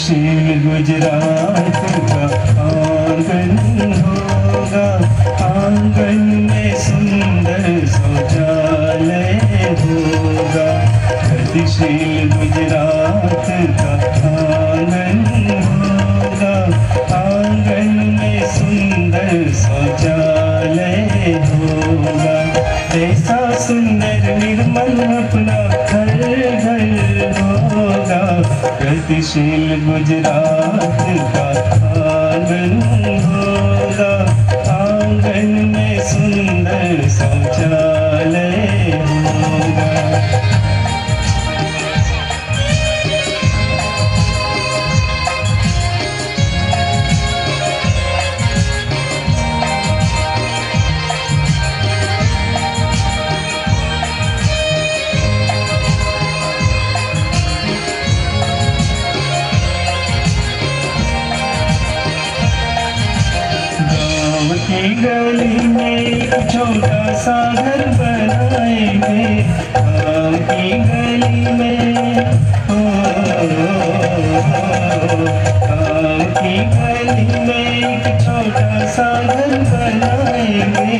गतिशील गुजरात का आंगन होगा, आंगन में सुंदर शौचालय होगा। गतिशील गुजरात का आंगन होगा, आंगन में सुंदर शौचालय होगा। ऐसा सुंदर निर्मल अपना घर घर होगा। गतिशील गुजरात का आंगन होगा, आंगन में सुंदर शौचालय होगा। की गली में एक छोटा सा घर बनाएंगे, गाँव की गली में, गाँव की गली में एक छोटा सा घर बनाएंगे।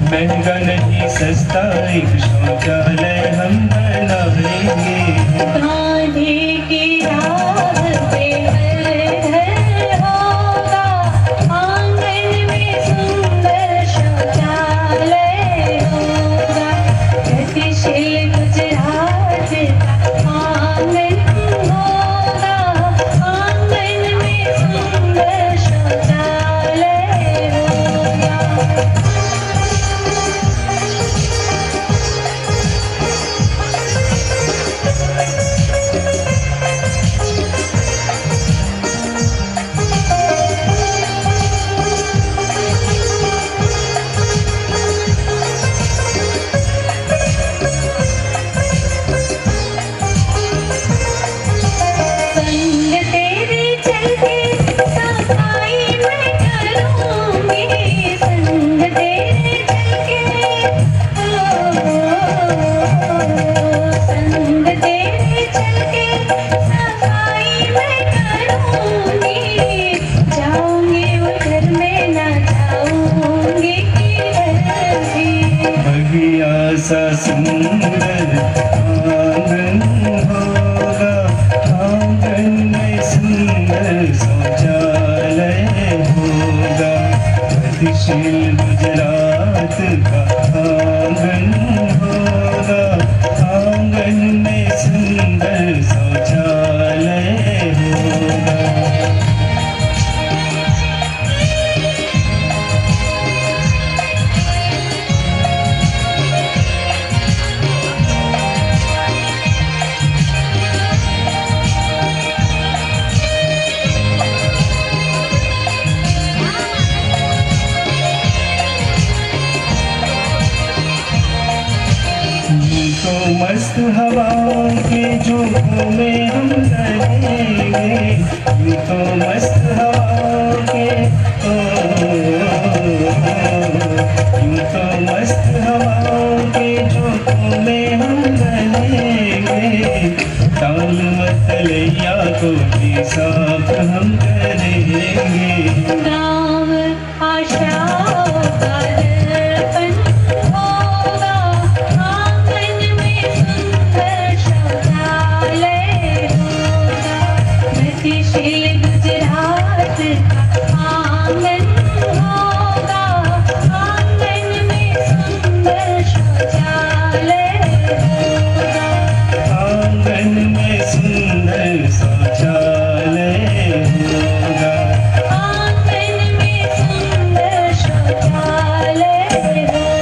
महंगा नहीं सस्ता एक शौचालय हम बनाएंगे। सा सुंदर आंगन होगा, आंगन में सुंदर शौचालय होगा। गतिशील गुजरात का आंगन होगा, आंगन में सुंदर शौचालय होगा। तो मस्त हवाओं के झोंकों में हम रहेंगे, यूं तो मस्त हवाओं के, यूं तो मस्त हवाओं के झोंकों में हम रहेंगे। ताल मतलैया को भी साफ हम करेंगे। गाँव आशाओं का दर्पण होगा, आंगन में सुंदर शौचालय होगा। गतिशील गुजरात का आंगन होगा, आंगन में सुंदर शौचालय होगा। आंगन में सुंदर शौचालय होगा। आंगन में सुंदर शौचालय होगा।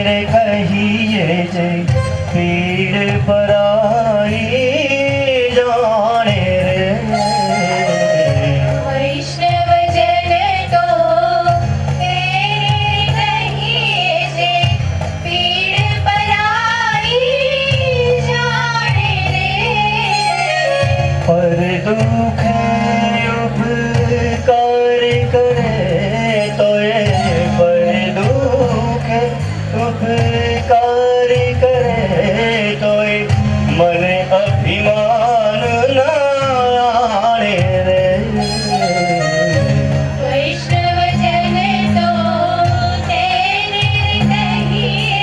रे कहिए जे पीड़ पराई जाने रे। वैष्णव जन तो तेरे कहिए जे पीड़ पराई जाने रे। पर दुख उपकार करे तोए, पर दुख उपकार करे तोए मन अभिमान न आणे रे। वैष्णव जन तो तेरे कहिए।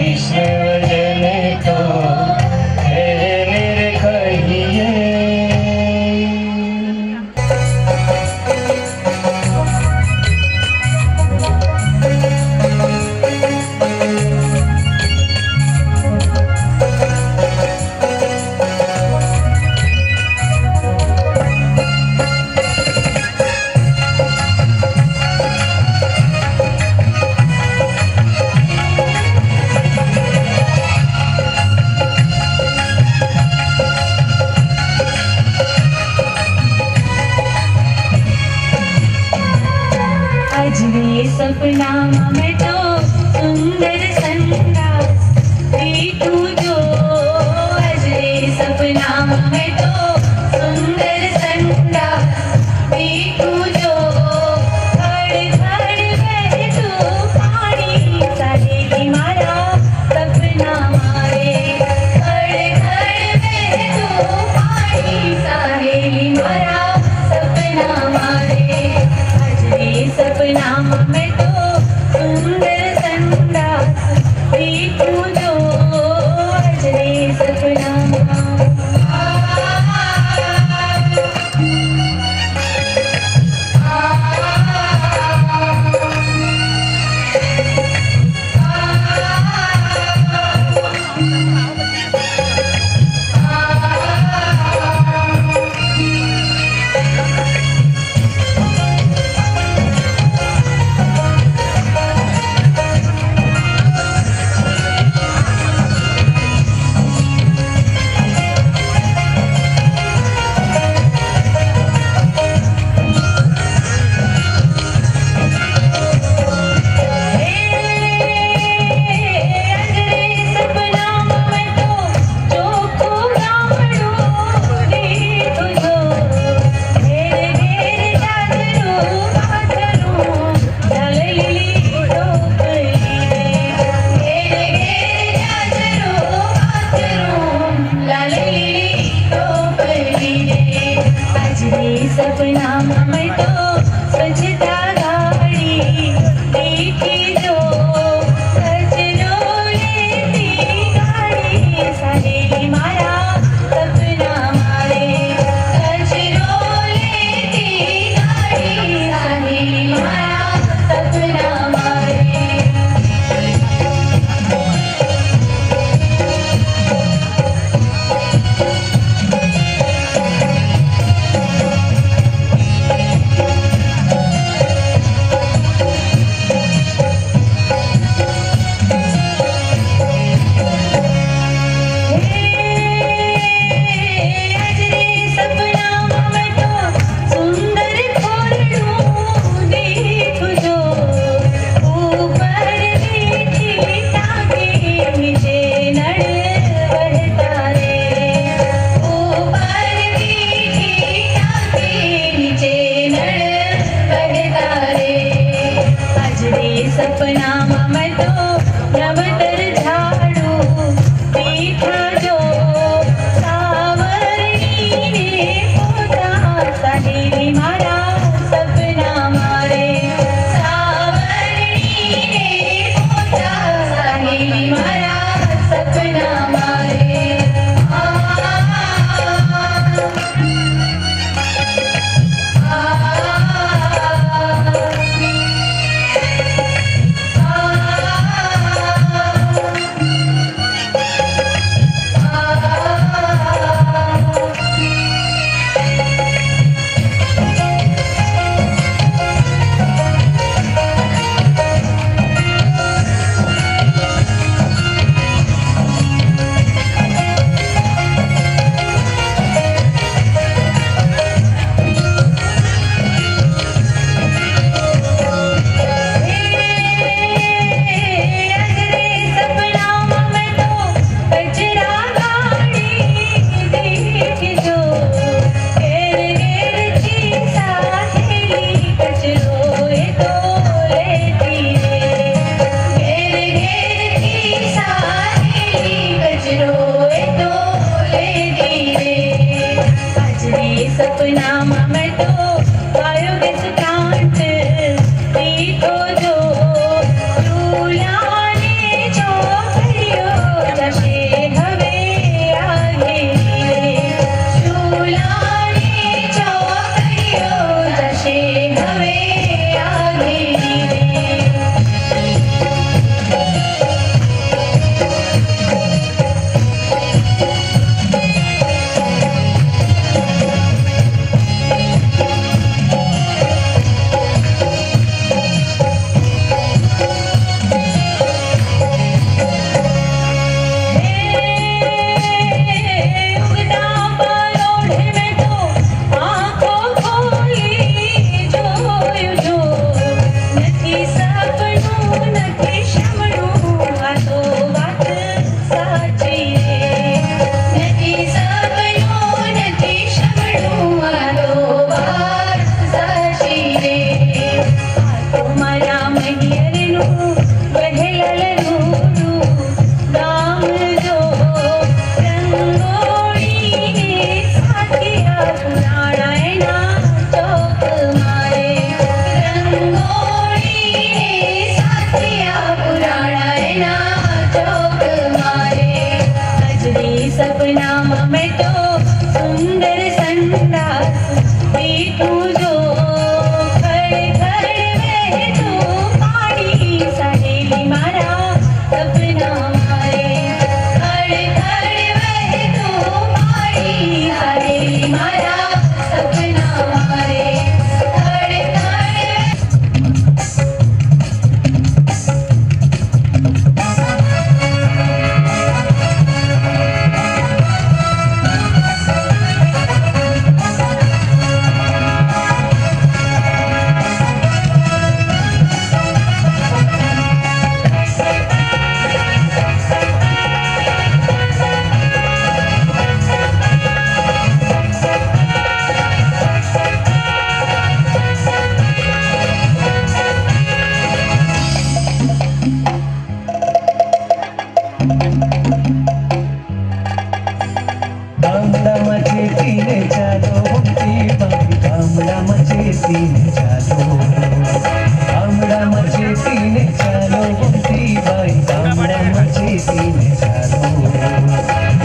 वैष्णवजन तो है निरखइए। अजरे सपना में तो सुंदर संगा देखूं जो, अजरे सपना में तो सुंदर संगा देखूं जो, खड़ खड़ बहतू पानी सहेली मारा सपना मारे, खड़ खड़ बहतू पानी सहेली मारा सपना मारे। अजरे सपना में तो सुंदर संगा देखूं जो, अजरे सपना चौक मारे अजरे सपना में तो सुंदर संडास देखूं जो खड़े खड़े वह तो पानी सहेली मारा सपना मारे खड़े खड़े वह तो पानी सहेली मारा सपना मारे खड़े खड़े गामडामध्ये तिने चालो ती बाई गामडामध्ये तिने चालो गामडामध्ये तिने चालो ती बाई गामडामध्ये तिने चालो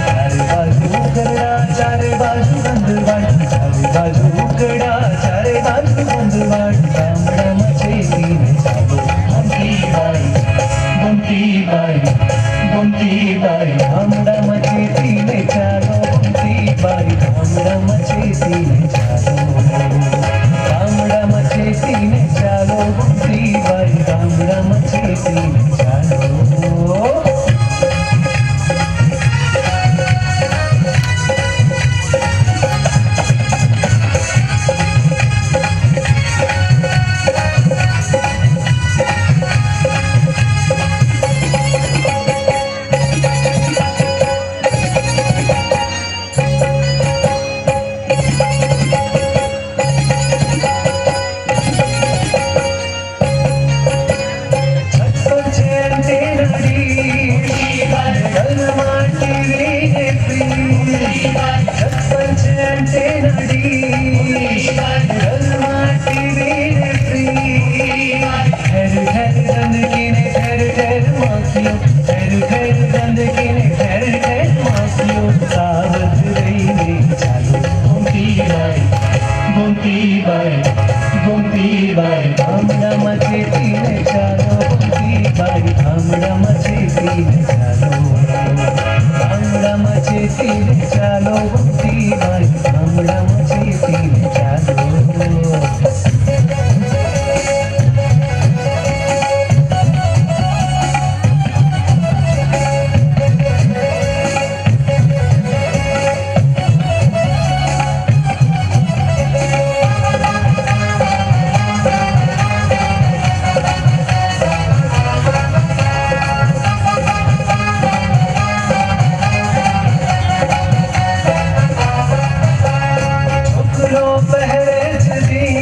चारे बाजू उघडा चारे बाजू बंदवाट चारे बाजू उघडा चारे बाजू बंदवाट गामडामध्ये तिने चालो ती बाई गोमती बाई गामडामध्ये तिने चालो बाई गामडामध्ये तिने चालो गामडामध्ये तिने चालो ती बाई गामडामध्ये तिने चालो गामडामध्ये तिने चालो बाई गामडामध्ये तिने चालो गामडामध्ये तिने चालो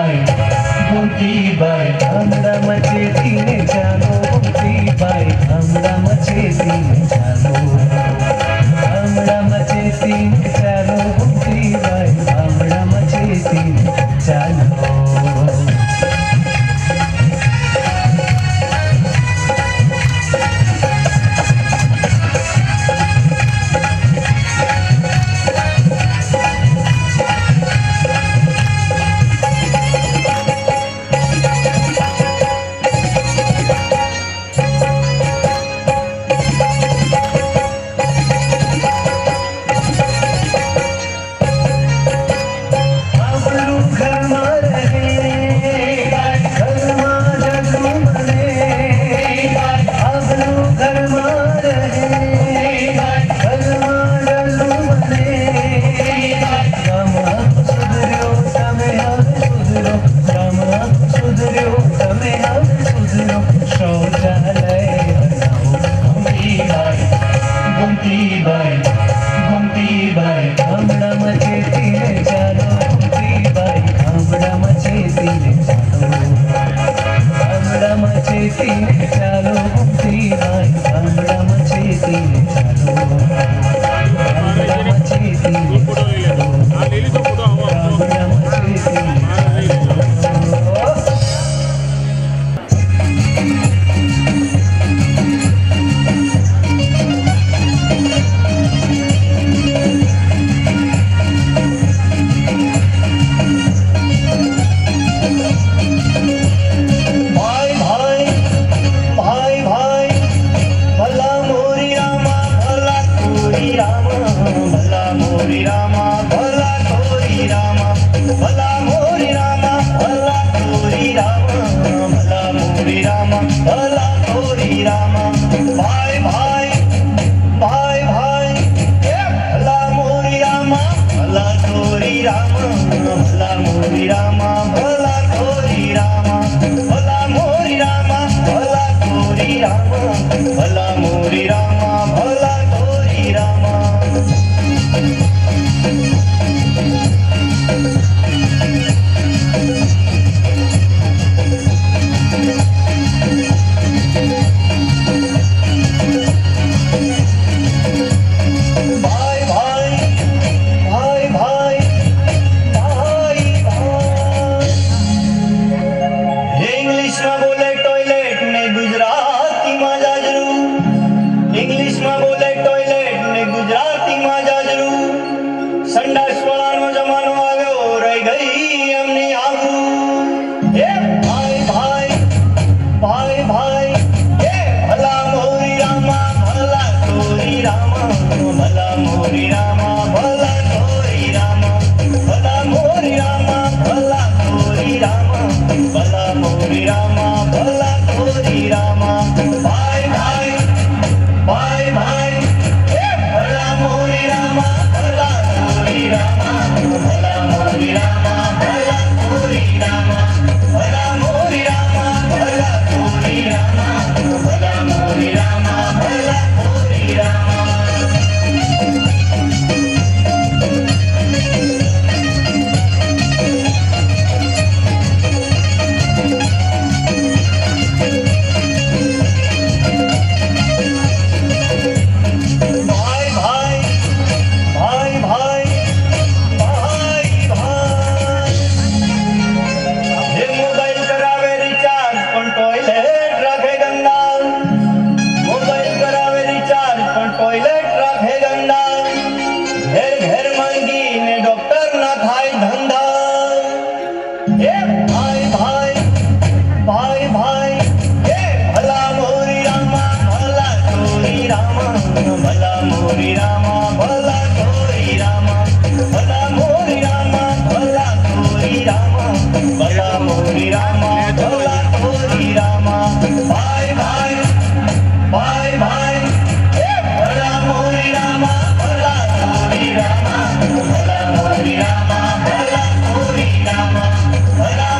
बाई गामडामध्ये तिने चालो गामडामध्ये तिने चालो बाई गामडामध्ये तिने चालो गामडामध्ये तिने चालो बाई गामडामध्ये तिने चालो मोरी रामा भला तोरी रामा भला मोरी रामा भला तोरी रामा भाई भाई भाई भाई भला मोरी रामा भला तोरी रामा भला मोरी रामा भला तोरी रामा भला मोरी रामा भला तोरी रामा भला मोरी रामा भला तोरी रामा भाई भाई भाई भाई भाई भाई इंग्लिशમાં બોલે ટોયલેટ ને ગુજરાતીમાં જાજરૂ ઇંગ્લિશમાં બોલે ટોયલેટ ને ગુજરાતીમાં જાજરૂ સંડાસવાળાનો જમાનો આવ્યો રહી ગઈ એમની આગુ એ ભાઈ ભાઈ ભાઈ ભાઈ એ ભલા મોરી રામા ભલા તોરી રામા ભલા મોરી રામા ભલા તોરી રામા ભલા મોરી રામા ભલા તોરી રામા ભલા મોરી રામા ભલા તોરી રામા ભાઈ ભાઈ ભાઈ ભાઈ એ ભલા મોરી રામા ભલા તોરી રામા ભલા મોરી રામા ભલા તોરી રામા ભલા મોરી રામા ભલા તોરી રામા ભલા મોરી રામા ભલા તોરી રામા ભાઈ ભાઈ ભાઈ ભાઈ ભાઈ ભાઈ જે મોબાઈલ કરાવે રિચાર્જ પણ ટોયલેટ રાખે ગંદા મોબાઈલ કરાવે રિચાર્જ પણ ટોયલેટ રાખે ગંદા ઘેર ઘેર માંગીને ડોક્ટર ના થાય ધંધા એ ભાઈ ભાઈ ભાઈ ભાઈ એ ભલા મોરી રામા ભલા તોરી રામા ભલા મોરી રામા ભલા તોરી રામા ભલા મોરી રામા ભલા તોરી રામા ભલા મોરી રામા ભલા તોરી રામા ભાઈ ભાઈ ભાઈ ભાઈ એ ભલા મોરી રામા ભલા તોરી રામા ભલા મોરી રામા ભલા તોરી રામા ભલા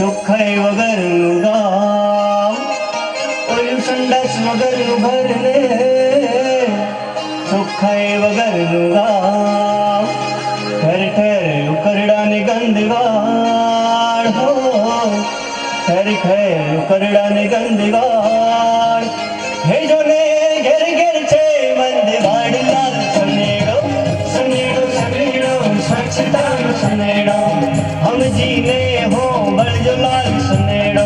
ચોખ્ખાઈ વગરનું ગામ, ઓલું સંડાસ વગરનું ઘર ને ચોખ્ખાઈ વગરનું ગામ, ઠેર ઠેર ઉકરડાની ગંધવાળ હો, ઠેર ઠેર ઉકરડાની ગંધવાળ, હે જોને ઘેર ઘેર છે મંદવાડ લાલ સનેડો, સનેડો સનેડો સ્વચ્છતાનો સનેડો, હમજીને હો બળજો લાલ સનેડો,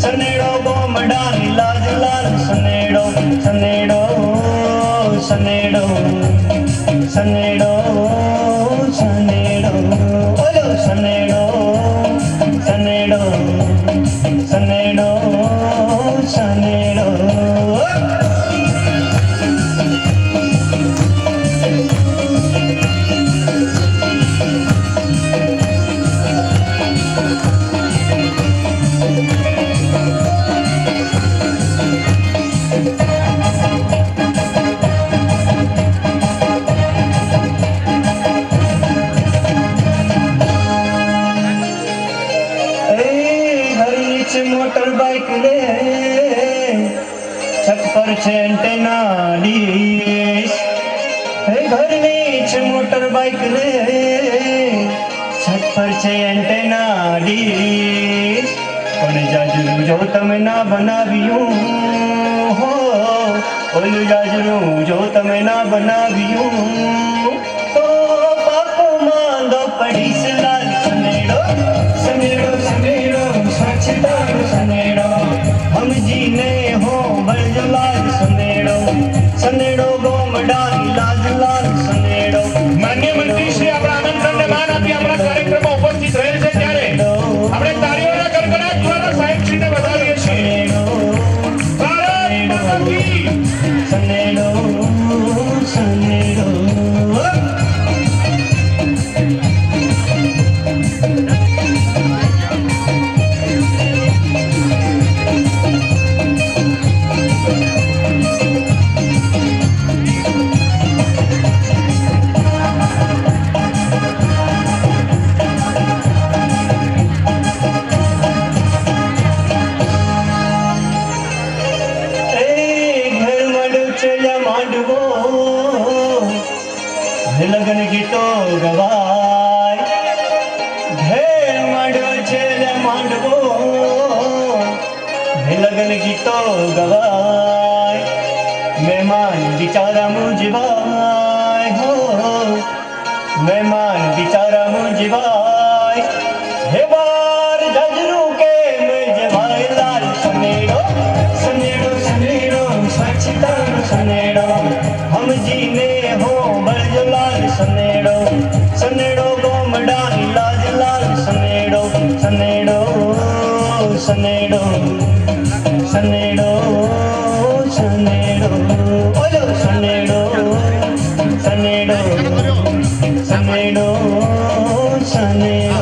સનેડો ગોમડાની લાજ લાલ સનેડો, સનેડો સનેડો સનેડો સનેડો ઓલો સનેડો સનેડો સનેડો સનેડો मोटर बाइक ले छत पर छे एंटेना डिश, घर नीचे मोटर बाइक ले छत पर छे एंटेना डिश, पण जाजरू जो તમે ના બનાવ્યું હો, ઓલું જાજરું જો તમે ના બનાવ્યું તો પાકો માંદો પડીશ લાલ સનેડો, સનેડો સનેડો સ્વચ્છતાનો સનેડો, હમજીને હો બળજો લાલ સનેડો, સનેડો ગોમડાની લાજ લાલ સનેડો. માન્ય મંત્રી શ્રી આપણા આમંત્રણને માન આપી આપણા કાર્યક્રમમાં ઉપસ્થિત રહેલ છે ત્યારે આપણે તાળીઓના ગડગડાટ દ્વારા સાહેબશ્રીને વધાવીએ છીએ. ભારત માતા કી સનેડો સનેડો લગન ગીતો ગવાય, ઘેર માંડવો છે માંડવો, લગન ગીતો ગવાય, મહેમાન બિચારા મુંજવાય હો, મહેમાન બિચારા મુંજવાય, હે બાર જાજરું કે મુંજવાય લાલ સનેડો, સનેડો સનેડો સ્વચ્છતાનો સનેડો, હમજીને હો બળજો લાલ સનેડો, સનેડો ગોમડાની લાજ લાલ સનેડો, સનેડો સનેડો સનેડો સનેડો ઓલો સનેડો સનેડો સનેડો સનેડો.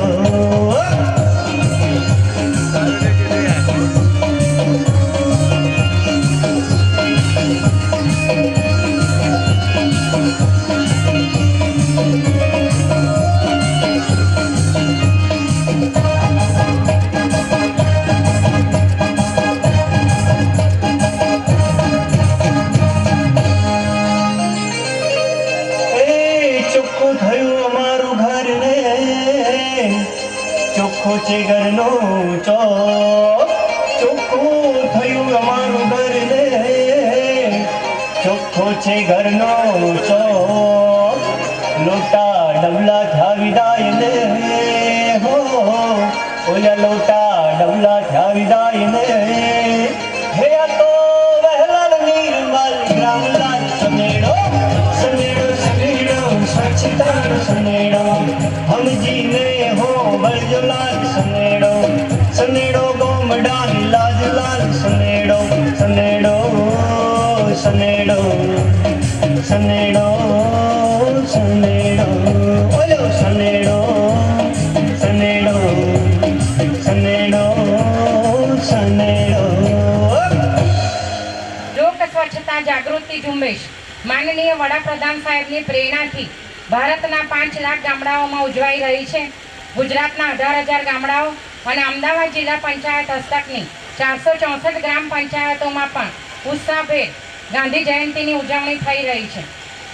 છે ઘરનો ચોક, ચોખ્ખું થયું અમારું ઘર ને, ચોખ્ખો છે ઘરનો ચોક, લોટા ડબલા થયા વિદાય ને, હો ઓલા લોટા ડબલા થયા વિદાય ને, હે આ તો વહેલાલ નિર્મલ રામલાલ સનેડો, સનેડો સનેડો સ્વચ્છતાનો સનેડો, હમજીને હો બળજોલાલ સનેડો, સનેડો ગોમડાની લાજલાલ સનેડો, સનેડો સનેડો સનેડો સનેડો ઓલો સનેડો સનેડો સનેડો સનેડો. લોક સ્વચ્છતા જાગૃતિ ઝુંબેશ માનનીય વડાપ્રધાન સાહેબની પ્રેરણાથી ભારતના 5 લાખ ગામડાઓમાં ઉજવાઈ રહી છે. ગુજરાતના 18,000 ગામડાઓ અને અમદાવાદ જિલ્લા પંચાયત હસ્તકની 464 ગ્રામ પંચાયતોમાં પણ ઉત્સાહભેર ગાંધી જયંતિની ઉજવણી થઈ રહી છે.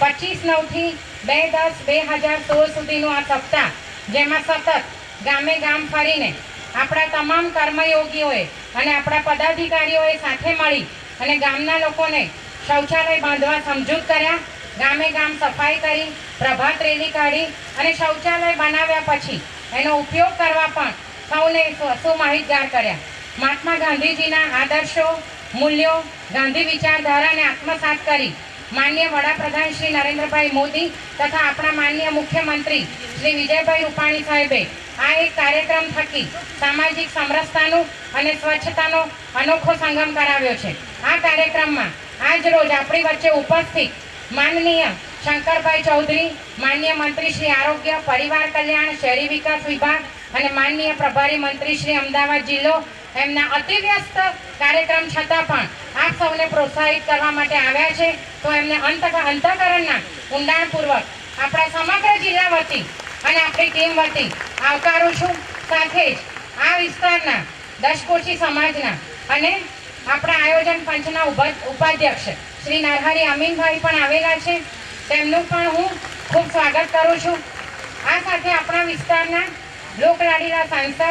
25/9 થી 2/10/2016 સુધીનું આ સપ્તાહ, જેમાં સતત ગામે ગામ ફરીને આપણા તમામ કર્મયોગીઓએ અને આપણા પદાધિકારીઓએ સાથે મળી અને ગામના લોકોને શૌચાલય બાંધવા સમજૂત કર્યા. ગામે ગામ સફાઈ કરી, પ્રભાત રેલી કાઢી અને શૌચાલય બનાવ્યા પછી એનો ઉપયોગ કરવા પણ સૌને સુમાહિતગાર કર્યા. મહાત્મા ગાંધીજીના આદર્શો, મૂલ્યો, ગાંધી વિચારધારાને આત્મસાત કરી માનનીય વડાપ્રધાન શ્રી નરેન્દ્રભાઈ મોદી તથા આપણા માનનીય મુખ્યમંત્રી શ્રી વિજયભાઈ રૂપાણી સાહેબે આ એક કાર્યક્રમ થકી સામાજિક સમરસતાનું અને સ્વચ્છતાનો અનોખો સંગમ કરાવ્યો છે. આ કાર્યક્રમમાં આજ રોજ આપણી વચ્ચે ઉપસ્થિત માનનીય શંકરભાઈ ચૌધરી, માનનીય મંત્રી શ્રી આરોગ્ય, પરિવાર કલ્યાણ, શહેરી વિકાસ વિભાગ અને માનનીય પ્રભારી મંત્રી શ્રી અમદાવાદ જિલ્લો એમના અતિ વ્યસ્ત કાર્યક્રમ છતાં પણ આપ સૌને પ્રોત્સાહિત કરવા માટે આવ્યા છે. તો એમને અંતઃકરણના ઊંડાણપૂર્વક આપણા સમગ્ર જિલ્લા વતી અને આપણી ટીમ વતી આવકારું છું. સાથે જ આ વિસ્તારના દશકોશી સમાજના અને આપણા આયોજન પંચના ઉપાધ્યક્ષ શ્રી નરહરી અમીનભાઈ પણ આવેલા છે. તેમનું પણ હું ખૂબ સ્વાગત કરું છું. આ સાથે આપણા વિસ્તારના લોકલાડીલા સાંસદ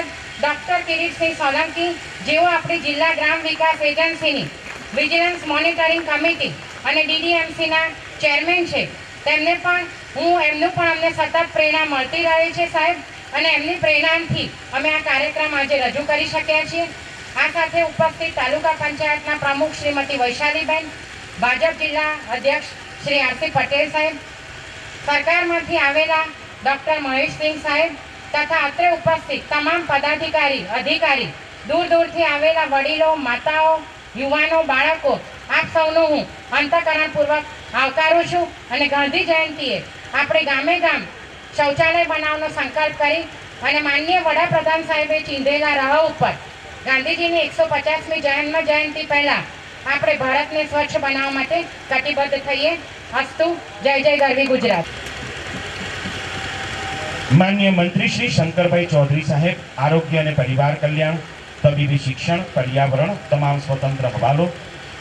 ડૉક્ટર કિરીટસિંહ સોલંકી, જેઓ આપણી જિલ્લા ગ્રામ વિકાસ એજન્સીની વિજિલન્સ મોનિટરિંગ કમિટી અને DDMCના ચેરમેન છે, એમનું પણ અમને સતત પ્રેરણા મળતી રહે છે સાહેબ, અને એમની પ્રેરણાથી અમે આ કાર્યક્રમ આજે રજૂ કરી શક્યા છીએ. આ સાથે ઉપસ્થિત તાલુકા પંચાયતના પ્રમુખ શ્રીમતી વૈશાલીબેન, ભાજપ જિલ્લા અધ્યક્ષ શ્રી RC પટેલ સાહેબ, સરકારમાંથી આવેલા ડૉક્ટર મહેશસિંહ સાહેબ તથા અત્રે ઉપસ્થિત તમામ પદાધિકારી, અધિકારી, દૂર દૂરથી આવેલા વડીલો, માતાઓ, યુવાનો, બાળકો, આપ સૌનું હું અંતઃકરણપૂર્વક આવકારું છું. અને ગાંધી જયંતિએ આપણે ગામે ગામ શૌચાલય બનાવવાનો સંકલ્પ કરી અને માનનીય વડાપ્રધાન સાહેબે ચીંધેલા રાહ ઉપર ગાંધીજીની 150મી જન્મ જયંતિ પહેલા આપણે ભારતને સ્વચ્છ બનાવવા માટે કટિબદ્ધ થઈએ. અસ્તુ. જય જય ગરવી ગુજરાત. માનનીય મંત્રી શ્રી શંકરભાઈ ચૌધરી સાહેબ, આરોગ્ય અને પરિવાર કલ્યાણ, તબીબી શિક્ષણ, પર્યાવરણ, તમામ સ્વતંત્ર હવાલો,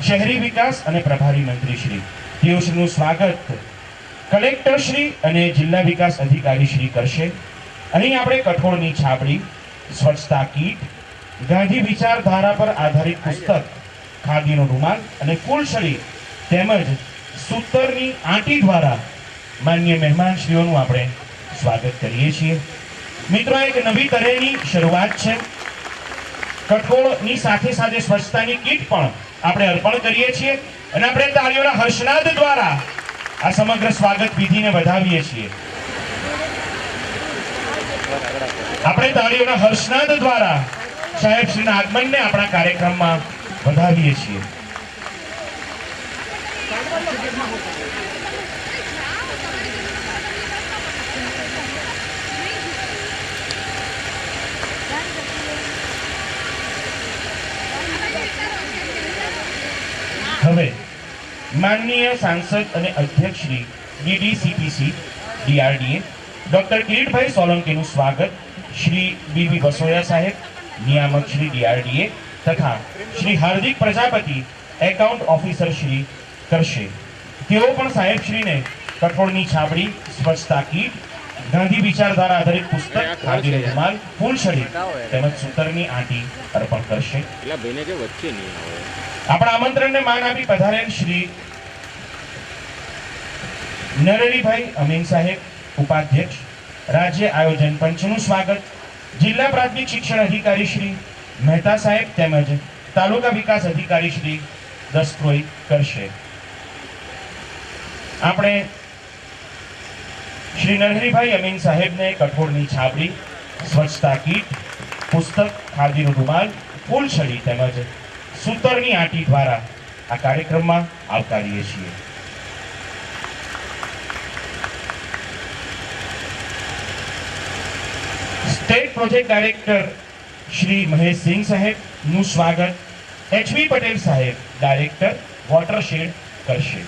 શહેરી વિકાસ અને પ્રભારી મંત્રી શ્રી, તેઓશ્રીનું સ્વાગત કલેક્ટર શ્રી અને જિલ્લા વિકાસ અધિકારી શ્રી કરશે. અહીં આપણે કઠોળની છાબડી, સ્વચ્છતા કીટ, ગાંધી વિચારધારા પર આધારિત પુસ્તક, ખાદીનો રૂમાલ અને કુલછડી તેમજ સૂતરની આંટી દ્વારા માન્ય મહેમાનશ્રીઓનું આપણે સ્વાગત કરીએ છીએ. મિત્રો, એક નવી તरहेની શરૂઆત છે. કઠોળની સાથે સાથે સ્વચ્છતાની કીટ પણ આપણે અર્પણ કરીએ છીએ અને આપણે તાળીઓના હર્ષનાદ દ્વારા આ સમગ્ર સ્વાગત વિધિને વધાવીએ છીએ. આપણે તાળીઓના હર્ષનાદ દ્વારા સાહેબશ્રીના આગમનને આપણા કાર્યક્રમમાં વધાવીએ છીએ. હવે માનનીય સાંસદ અને અધ્યક્ષ Shri DDCPC DRDA doctor Kiritbhai સોલંકીનું સ્વાગત શ્રી BV વસોયા સાહેબ, નિયામક શ્રી DRDA તથા શ્રી હાર્દિક પ્રજાપતિ, એકાઉન્ટ ઓફિસર શ્રી કરશે. તેઓ પણ સાહેબશ્રીને કઠોળની છાબડી, સ્વચ્છતા કીટ, ગાંધી વિચારધારા આધારિત પુસ્તક ખાદીનો રૂમાલ, ફૂલછડી તેમજ સૂતરની આંટી અર્પણ કરશે. આપણા આમંત્રણને માન આપી પધારેલ શ્રી નરહરીભાઈ અમીન સાહેબ, ઉપાધ્યક્ષ, રાજ્ય આયોજન પંચનું સ્વાગત જિલ્લા પ્રાથમિક શિક્ષણ અધિકારી શ્રી મહેતા સાહેબ તેમજ તાલુકા વિકાસ અધિકારી શ્રી દસક્રોઈ કરશે. આપણે શ્રી નરહરીભાઈ અમીન સાહેબને કઠોળની છાબડી, સ્વચ્છતા કીટ, પુસ્તક, ખાદીનો રૂમાલ, ફૂલછડી તેમજ સૂતરની આંટી દ્વારા આ કાર્યક્રમમાં આવકારીએ છીએ. State project director Shri Maheshsinh સાહેબ નું સ્વાગત એચવી પટેલ સાહેબ, ડાયરેક્ટર, વોટરશેડ કરશે.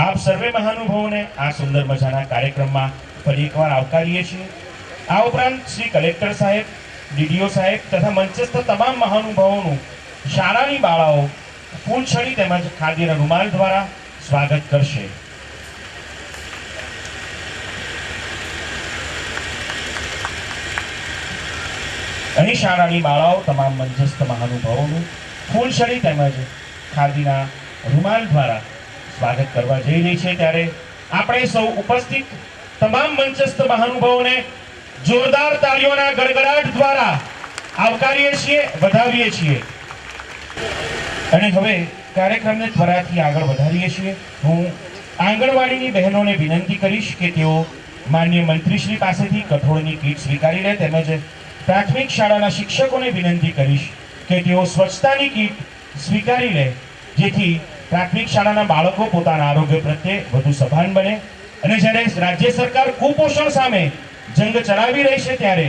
આપ સર્વે મહાનુભાવોને આ સુંદર મજાના કાર્યક્રમમાં ફરી એકવાર આવકારીએ છીએ. આ ઉપરાંત શ્રી કલેક્ટર સાહેબ, ડીડીઓ સાહેબ તથા મંચસ્થ તમામ મહાનુભાવોનું શાળાની બાળાઓ ફૂલછડી તેમજ ખાદીના રૂમાલ દ્વારા સ્વાગત કરશે. અહીં શાળાની બાળાઓ તમામ મંચસ્થ મહાનુભાવોનું ફૂલછડી તેમજ ખાદીના રૂમાલ દ્વારા સ્વાગત કરવા જઈ રહી છે. ત્યારે આપણે સૌ ઉપસ્થિત તમામ મંચસ્થ મહાનુભાવોને જોરદાર તાળીઓના ગડગડાટ દ્વારા આવકારીએ છીએ, વધાવીએ છીએ. અને હવે કાર્યક્રમને ત્વરાથી આગળ વધારીએ છીએ. હું આંગણવાડીની બહેનોને વિનંતી કરીશ કે તેઓ માનનીય મંત્રીશ્રી પાસેથી કઠોળની કીટ સ્વીકારી લે તેમજ પ્રાથમિક શાળાના શિક્ષકોને વિનંતી કરીશ કે તેઓ સ્વચ્છતાની કીટ સ્વીકારી લે, જેથી પ્રાથમિક શાળાના બાળકો પોતાના આરોગ્ય પ્રત્યે વધુ સભાન બને. અને જ્યારે રાજ્ય સરકાર કુપોષણ સામે જંગ ચલાવી રહી છે ત્યારે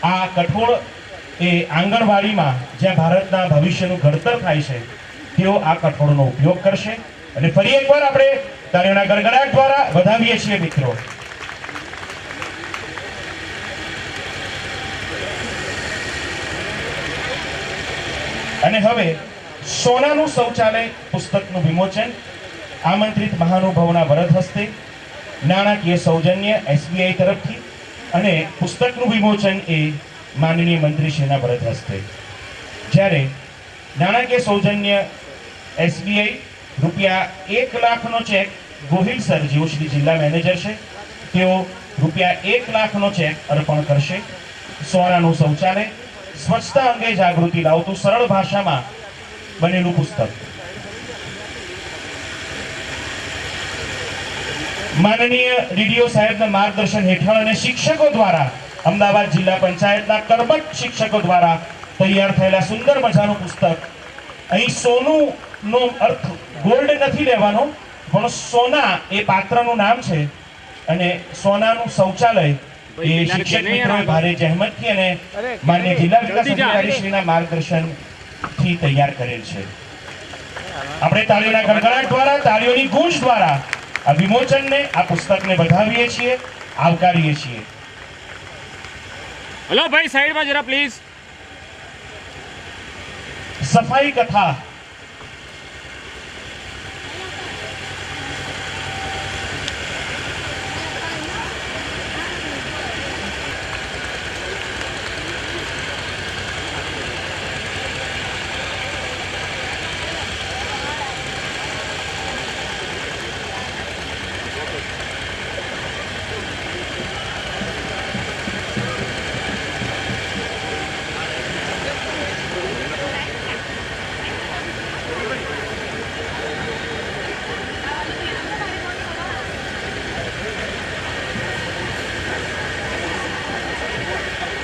આ કઠોળ એ આંગણવાડીમાં જ્યાં ભારતના ભવિષ્યનું ઘડતર થાય છે તેઓ આ કઠોળનો ઉપયોગ કરશે. અને ફરી એકવાર આપણે તાળીઓના ગડગડાટ દ્વારા વધાવીએ છીએ મિત્રો. અને હવે સોનાનું શૌચાલય પુસ્તકનું વિમોચન આમંત્રિત મહાનુભાવોના વરદ હસ્તે નાણાકીય સૌજન્ય SBI તરફથી અને પુસ્તકનું વિમોચન એ માનનીય મંત્રીશ્રીના વરદ હસ્તે. જ્યારે નાણાકીય સૌજન્ય SBI રૂપિયા 1 લાખનો ચેક ગોહિલ સર, જેઓ શ્રી જિલ્લા મેનેજર છે, તેઓ રૂપિયા 1 લાખનો ચેક અર્પણ કરશે. સોનાનું શૌચાલય સ્વચ્છતા અંગે જાગૃતિ લાવતું સરળ ભાષામાં બનેલું પુસ્તક માનનીય ડીડીઓ સાહેબના માર્ગદર્શન હેઠળ અને શિક્ષકો દ્વારા, અમદાવાદ જિલ્લા પંચાયતના કર્મઠ શિક્ષકો દ્વારા તૈયાર થયેલા સુંદર મજાનું પુસ્તક. અહીં સોનુંનો અર્થ ગોલ્ડ નથી લેવાનો, પણ સોના એ પાત્રનું નામ છે. અને સોનાનું શૌચાલય એ શિક્ષક મિત્રોએ ભારે જહેમતથી અને માન્ય જિલ્લા વિકાસ અધિકારીશ્રીના માર્ગદર્શનથી તૈયાર કરેલ છે. આપણે તાળીઓના ગડગડાટ દ્વારા, તાળીઓની ગૂંજ દ્વારા આ વિમોચનને, આ પુસ્તકને વધાવીએ છીએ, આવકારીએ છીએ. હેલો ભાઈ, સાઈડમાં જરા પ્લીઝ. સફાઈ કથા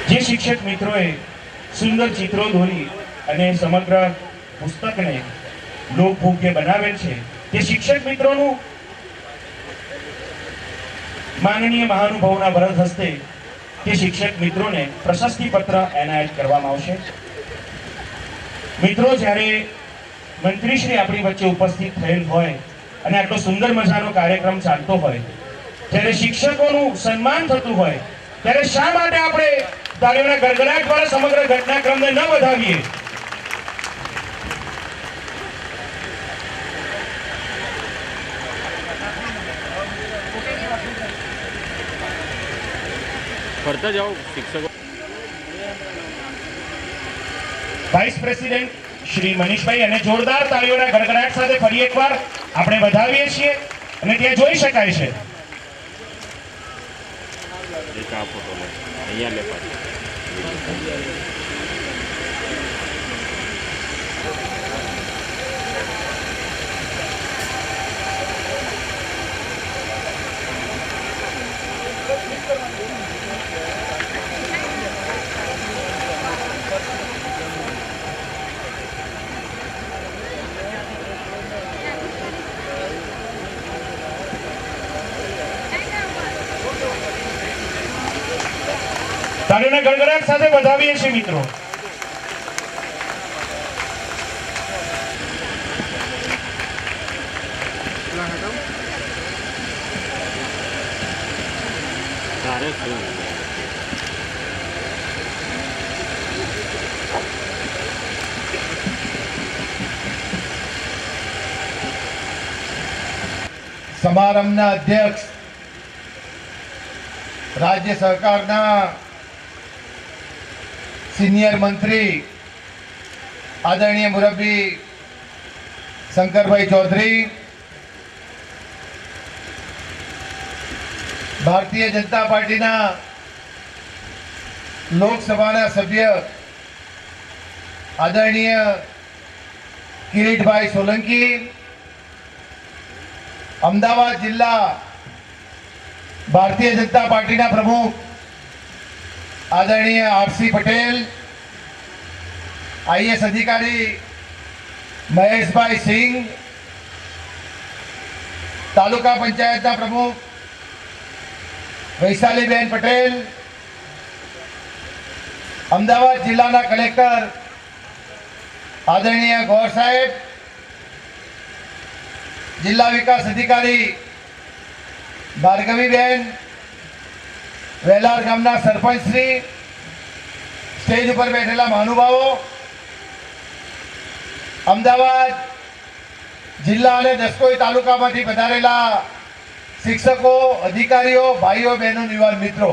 જે શિક્ષક મિત્રોએ સુંદર ચિત્રો દોરી અને સમગ્ર પુસ્તકને લોકભોગ્ય બનાવેલ છે, તે શિક્ષક મિત્રોનું માનનીય મહાનુભાવોના વરદ હસ્તે તે શિક્ષક મિત્રોને પ્રશસ્તિ પત્ર એનાયત કરવામાં આવશે. મિત્રો, જ્યારે મંત્રીશ્રી આપણી વચ્ચે ઉપસ્થિત થયેલ હોય અને આટલો સુંદર મજાનો કાર્યક્રમ ચાલતો હોય, જ્યારે શિક્ષકોનું સન્માન થતું હોય, ત્યારે શા માટે આપણે તાળીઓના ગડગડાટ દ્વારા સમગ્ર ઘટનાક્રમને ન વધાવીએ? ફરતા જાઓ શિક્ષકો. વાઇસ પ્રેસિડેન્ટ શ્રી મનીષભાઈ, અને જોરદાર તાળીઓના ગડગડાટ સાથે ફરી એકવાર આપણે વધાવીએ છીએ અને ત્યાં જોઈ શકાય છે એક આ ફોટો લે અહીંયા લે પાછો. તાળીઓના ગડગડાટ સાથે વધાવીએ છીએ મિત્રો. તારે શું સમારંભના અધ્યક્ષ રાજ્ય સરકારના સિનિયર મંત્રી આદરણીય મુરબ્બી શંકરભાઈ ચૌધરી, ભારતીય જનતા પાર્ટીના લોકસભાના સભ્ય આદરણીય કિરીટભાઈ સોલંકી, અમદાવાદ જિલ્લા ભારતીય જનતા પાર્ટીના પ્રમુખ આદરણીય આરસી પટેલ, આઈએસ અધિકારી મહેશભાઈ સિંહ, તાલુકા પંચાયતના પ્રમુખ વૈશાલીબેન પટેલ, અમદાવાદ જિલ્લાના કલેક્ટર આદરણીય ગૌર સાહેબ, જિલ્લા વિકાસ અધિકારી ભાર્ગવીબેન, વેલાર ગામના સરપંચ શ્રી, સ્ટેજ ઉપર બેઠેલા મહાનુભાવો, અમદાવાદ જિલ્લા અને દસકોઈ તાલુકામાંથી પધારેલા શિક્ષકો, અધિકારીઓ, ભાઈઓ, બહેનો, યુવાન મિત્રો,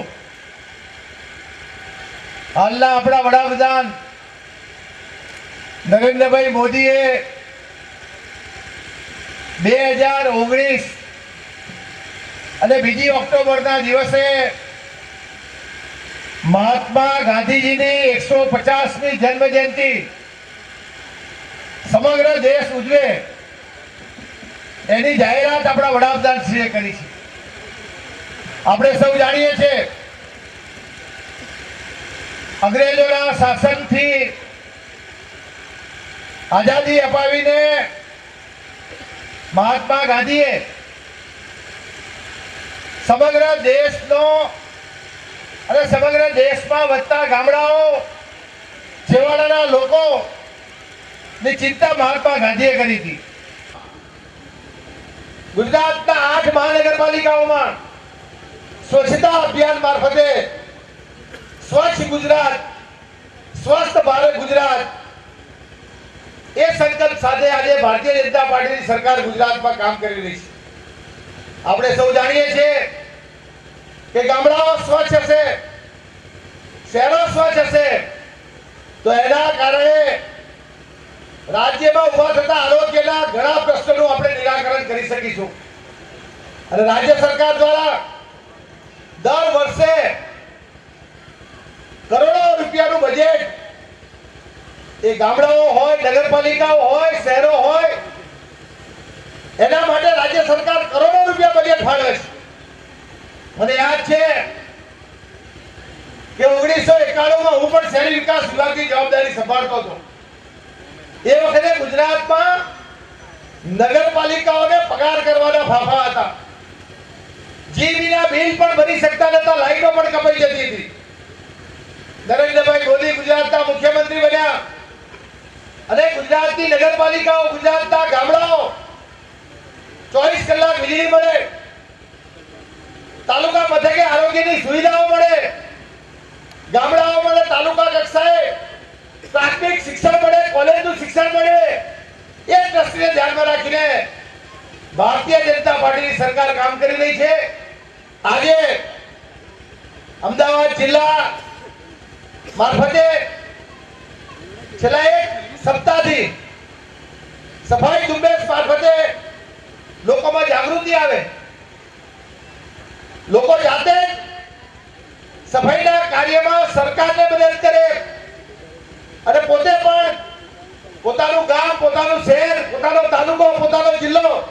હાલના આપણા વડાપ્રધાન નરેન્દ્રભાઈ મોદીએ 2019 અને 2 ઓક્ટોબરના દિવસે મહાત્મા ગાંધીજીની 150મી જન્મ જયંતિ સમગ્ર દેશ ઉજવે એની જાહેરાત આપણા વડાપ્રધાનશ્રીએ કરી છે. આપણે સૌ જાણીએ છીએ અંગ્રેજોના શાસનથી આઝાદી અપાવીને મહાત્મા ગાંધીએ સમગ્ર દેશનો અને સમગ્ર દેશમાં વધતા ગામડાઓ, છેવાડાના લોકોની ચિંતા મહાત્મા ગાંધીએ કરી હતી. ગુજરાતના 8 મહાનગરપાલિકાઓમાં સ્વચ્છતા અભિયાન મારફતે સ્વચ્છ ગુજરાત, સ્વસ્થ ભારત ગુજરાત એ સંકલ્પ સાથે આજે ભારતીય જનતા પાર્ટીની સરકાર ગુજરાતમાં કામ કરી રહી છે. આપણે સૌ જાણીએ છીએ કે ગામડાઓ સ્વચ્છ હશે, શહેરો સ્વચ્છ હશે તો એના કારણે રાજ્યમાં ઉભા થતા આરોગ્યના ઘણા પ્રશ્નોનું આપણે નિરાકરણ કરી શકીશું. અને રાજ્ય સરકાર દ્વારા દર વર્ષે કરોડો રૂપિયાનું બજેટ એ ગામડાઓ હોય, નગરપાલિકાઓ હોય, શહેરો હોય એના માટે રાજ્ય સરકાર કરોડો રૂપિયા બજેટ ફાળવે છે. મને યાદ છે કે 1991માં હું પણ શહેરી વિકાસ વિભાગની જવાબદારી સંભાળતો હતો. એ વખતે ગુજરાતમાં નગરપાલિકાઓને પગાર કરવાના ફાફા હતા. જીબીના બિલ પણ ભરી શકતા નતા, લાઈટો પણ કપાઈ જતી હતી. નરેન્દ્રભાઈ મોદી ગુજરાતના મુખ્યમંત્રી બન્યા અને ગુજરાતની નગરપાલિકાઓ, ગુજરાતના ગામડાઓ 24 કલાક વીજળી મળે, તાલુકા મથકે આરોગ્યની સુવિધાઓ મળે, ગામડાઓમાં અને તાલુકા કક્ષાએ પ્રાથમિક શિક્ષણ મળે, કોલેજનું શિક્ષણ મળે, એ દ્રષ્ટિને ધ્યાનમાં રાખીને ભારતીય જનતા પાર્ટીની સરકાર કામ કરી રહી છે. આજે અમદાવાદ જિલ્લા મારફતે છેલ્લા એક સપ્તાહથી સફાઈ ઝુંબેશ મારફતે લોકોમાં જાગૃતિ આવે, લોકો જાતે સફાઈના કાર્યમાં સરકારને મદદ કરે અને પોતે પણ પોતાનું ગામ, પોતાનું શહેર, પોતાનો તાલુકો, પોતાનો જિલ્લો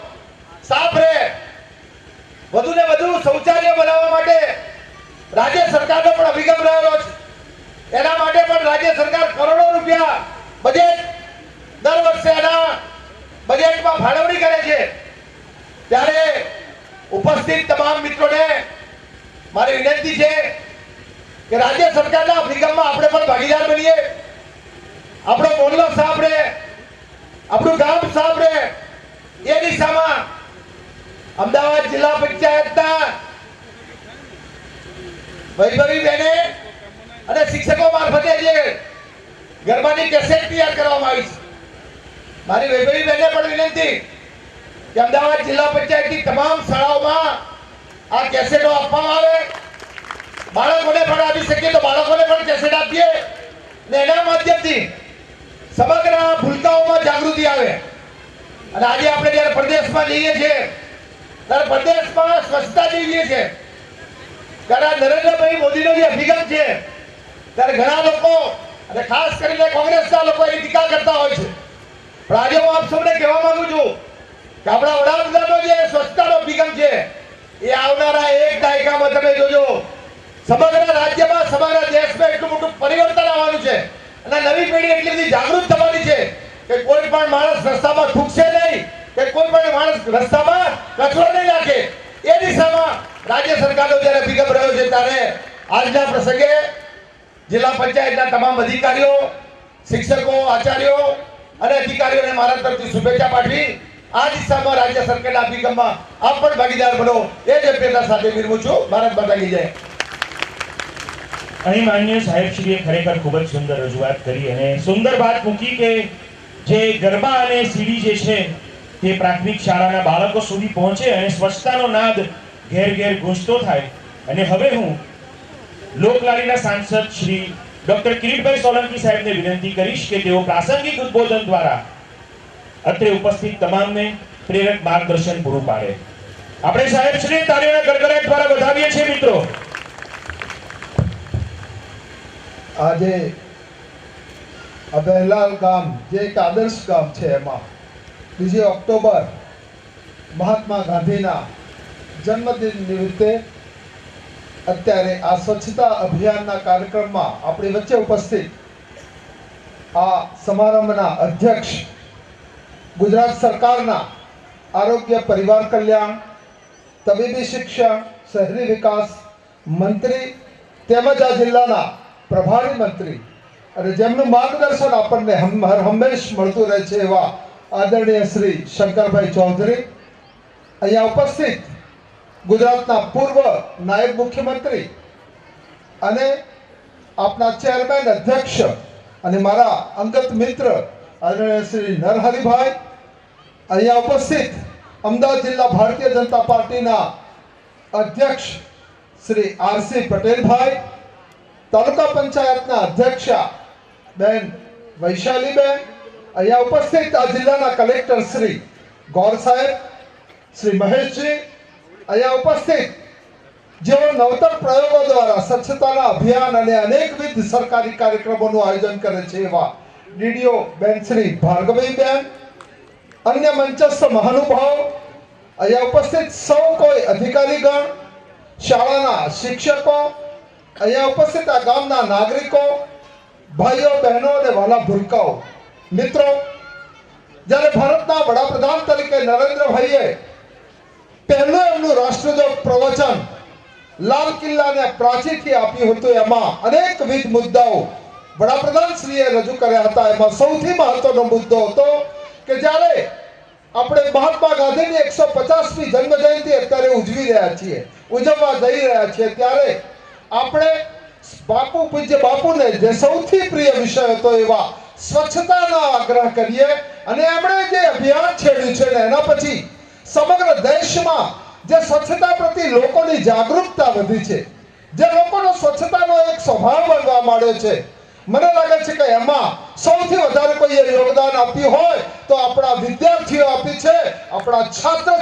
સાફ રહે. વધુને વધુ શૌચાલય બનાવવા માટે રાજ્ય સરકારનો પણ અભિગમ રહેલો છે. એના માટે પણ રાજ્ય સરકાર કરોડો રૂપિયા બજેટ દર વર્ષે એના બજેટમાં ફાળવણી કરે છે. ત્યારે ઉપસ્થિત તમામ મિત્રોને મારી વિનંતી છે કે રાજ્ય સરકારના અભિગમમાં આપણે પણ ભાગીદાર બનીએ. આપણો મોહલ્લો સાફ રહે, આપણું ગામ સાફ રહે, એ દિશામાં અમદાવાદ જિલ્લા પંચાયતના વૈભવી બહેને અને શિક્ષકો મારફતે જે ગરબાની કેસેટ તૈયાર કરવામાં આવી છે, મારી વૈભવી બહેને પણ વિનંતી કે અમદાવાદ જિલ્લા પંચાયતની તમામ શાળાઓમાં આ કેસેટો આપવામાં આવે. બાળકોને પણ આપી શકીએ તો બાળકોને પણ કેસેટ આપીએ અને એના માધ્યમથી સમગ્ર ભૂલકાઓમાં જાગૃતિ આવે. અને આજે આપણે જ્યારે પ્રદેશમાં જઈએ છીએ ત્યારે પ્રદેશમાં સ્વચ્છતા જોઈએ છે, ત્યારે નરેન્દ્રભાઈ મોદીનો જે અભિગમ છે ત્યારે ઘણા લોકો અને ખાસ કરીને કોંગ્રેસના લોકો એની ટીકા કરતા હોય છે. પણ આજે હું આપ સૌને કહેવા માંગુ છું કે આપણા વડાપ્રધાનનો જે સ્વચ્છતાનો અભિગમ છે એ આવનારા એક દાયકામાં તમે જોજો સમગ્ર રાજ્યમાં, સમગ્ર દેશમાં એટલું મોટું પરિવર્તન આવવાનું છે અને નવી પેઢી એટલી બધી જાગૃત થવાની છે કે કોઈ પણ માણસ રસ્તામાં થૂકશે નહીં, કે કોઈ પણ માણસ રસ્તામાં કચરો નહીં નાખે. એ દિશામાં રાજ્ય સરકારનો જ્યારે અભિગમ રહ્યો છે ત્યારે આજના પ્રસંગે જિલ્લા પંચાયતના તમામ અધિકારીઓ, શિક્ષકો, આચાર્યો અને અધિકારીઓને મારા તરફથી શુભેચ્છા પાઠવી આ દિશામાં રાજ્ય સરકારના અભિગમમાં આપ પણ ભાગીદાર બનો એ જ અભ્યર્થના સાથે વિરમું છું. ભારત માતા કી જય. અહીં માન્ય સાહેબશ્રીએ ખરેખર ખૂબ જ સુંદર રજૂઆત કરી અને સુંદર વાત મૂકી કે જે ગરબા અને સીડી જે છે તે પ્રાથમિક શાળાના બાળકો સુધી પહોંચે અને સ્વચ્છતાનો નાદ ઘેર ઘેર ગૂંજતો થાય. અને હવે હું લોકલાડીના સાંસદ શ્રી ડોક્ટર કિરીટભાઈ સોલંકી સાહેબને વિનંતી કરીશ કે તેઓ પ્રાસંગિક ઉદ્બોધન દ્વારા અત્રે ઉપસ્થિત તમામને પ્રેરક માર્ગદર્શન પૂરું પાડે. આપણે સાહેબશ્રીને તાળીઓના ગડગડાટ દ્વારા વધાવીએ છીએ મિત્રો. આજે અભયલાલ ગામ જે એક આદર્શ ગામ છે એમાં 2 ઓક્ટોબર મહાત્મા ગાંધીના જન્મદિન નિમિત્તે અત્યારે આ સ્વચ્છતા અભિયાનના કાર્યક્રમમાં આપણી વચ્ચે ઉપસ્થિત આ સમારંભના અધ્યક્ષ ગુજરાત સરકારના આરોગ્ય, પરિવાર કલ્યાણ, તબીબી શિક્ષણ, શહેરી વિકાસ મંત્રી તેમજ આ જિલ્લાના પ્રભારી મંત્રી અને જેમનું માર્ગદર્શન આપણને હંમેશ મળતું રહે છે એવા આદરણીય શ્રી શંકરભાઈ ચૌધરી, અહીંયા ઉપસ્થિત ગુજરાતના પૂર્વ નાયબ મુખ્યમંત્રી અને આપના ચેરમેન અધ્યક્ષ અને મારા અંગત મિત્ર આદરણીય શ્રી નરહરિભાઈ, અહીંયા ઉપસ્થિત અમદાવાદ જિલ્લા ભારતીય જનતા પાર્ટીના અધ્યક્ષ શ્રી આરસી પટેલભાઈ, તાલુકા પંચાયતના અધ્યક્ષા બેન વૈશાલીબેન, અહીંયા ઉપસ્થિત આ જિલ્લાના કલેક્ટર શ્રી ગૌર સાહેબ, શ્રી મહેશજી, અહીંયા ઉપસ્થિત જેઓ નવતર પ્રયોગો દ્વારા સ્વચ્છતાના અભિયાન અને અનેકવિધ સરકારી કાર્યક્રમોનું આયોજન કરે છે એવા ડીડીઓ બેન શ્રી ભાર્ગવીબેન, અન્ય મંચસ્થ મહાનુભાવ, અહીંયા ઉપસ્થિત સૌ કોઈ અધિકારીગણ, શાળાના શિક્ષકો, અહીંયા ઉપસ્થિત આ ગામના નાગરિકો, ભાઈઓ બહેનો અને વાલા ભૂલકાઓ, મિત્રો, જ્યારે ભારતના વડાપ્રધાન તરીકે નરેન્દ્રભાઈએ પહેલું એમનું રાષ્ટ્રજોગ પ્રવચન લાલ કિલ્લાને પ્રાચીરથી આપ્યું હતું એમાં અનેકવિધ મુદ્દાઓ વડાપ્રધાનશ્રીએ રજૂ કર્યા હતા એમાં સૌથી મહત્વનો મુદ્દો હતો કે જ્યારે આપણે મહાત્મા ગાંધીની 150મી જન્મ જયંતિ અત્યારે ઉજવવા જઈ રહ્યા છીએ ત્યારે આપણે પૂજ્ય બાપુને જે સૌથી પ્રિય વિષય હતો એવા સ્વચ્છતાનો આગ્રહ કરીએ અને એમણે જે અભિયાન છેડ્યું છે ને એના પછી સમગ્ર દેશમાં જે સ્વચ્છતા પ્રતિ લોકોની જાગૃતતા વધી છે, જે લોકોનો સ્વચ્છતાનો એક સ્વભાવ બનવા માંડ્યો છે, મને લાગે છે કે એમાં સૌથી વધારે કોઈએ યોગદાન આપ્યું હોય તો આપણા વિદ્યાર્થીઓ આપી છે, આપણા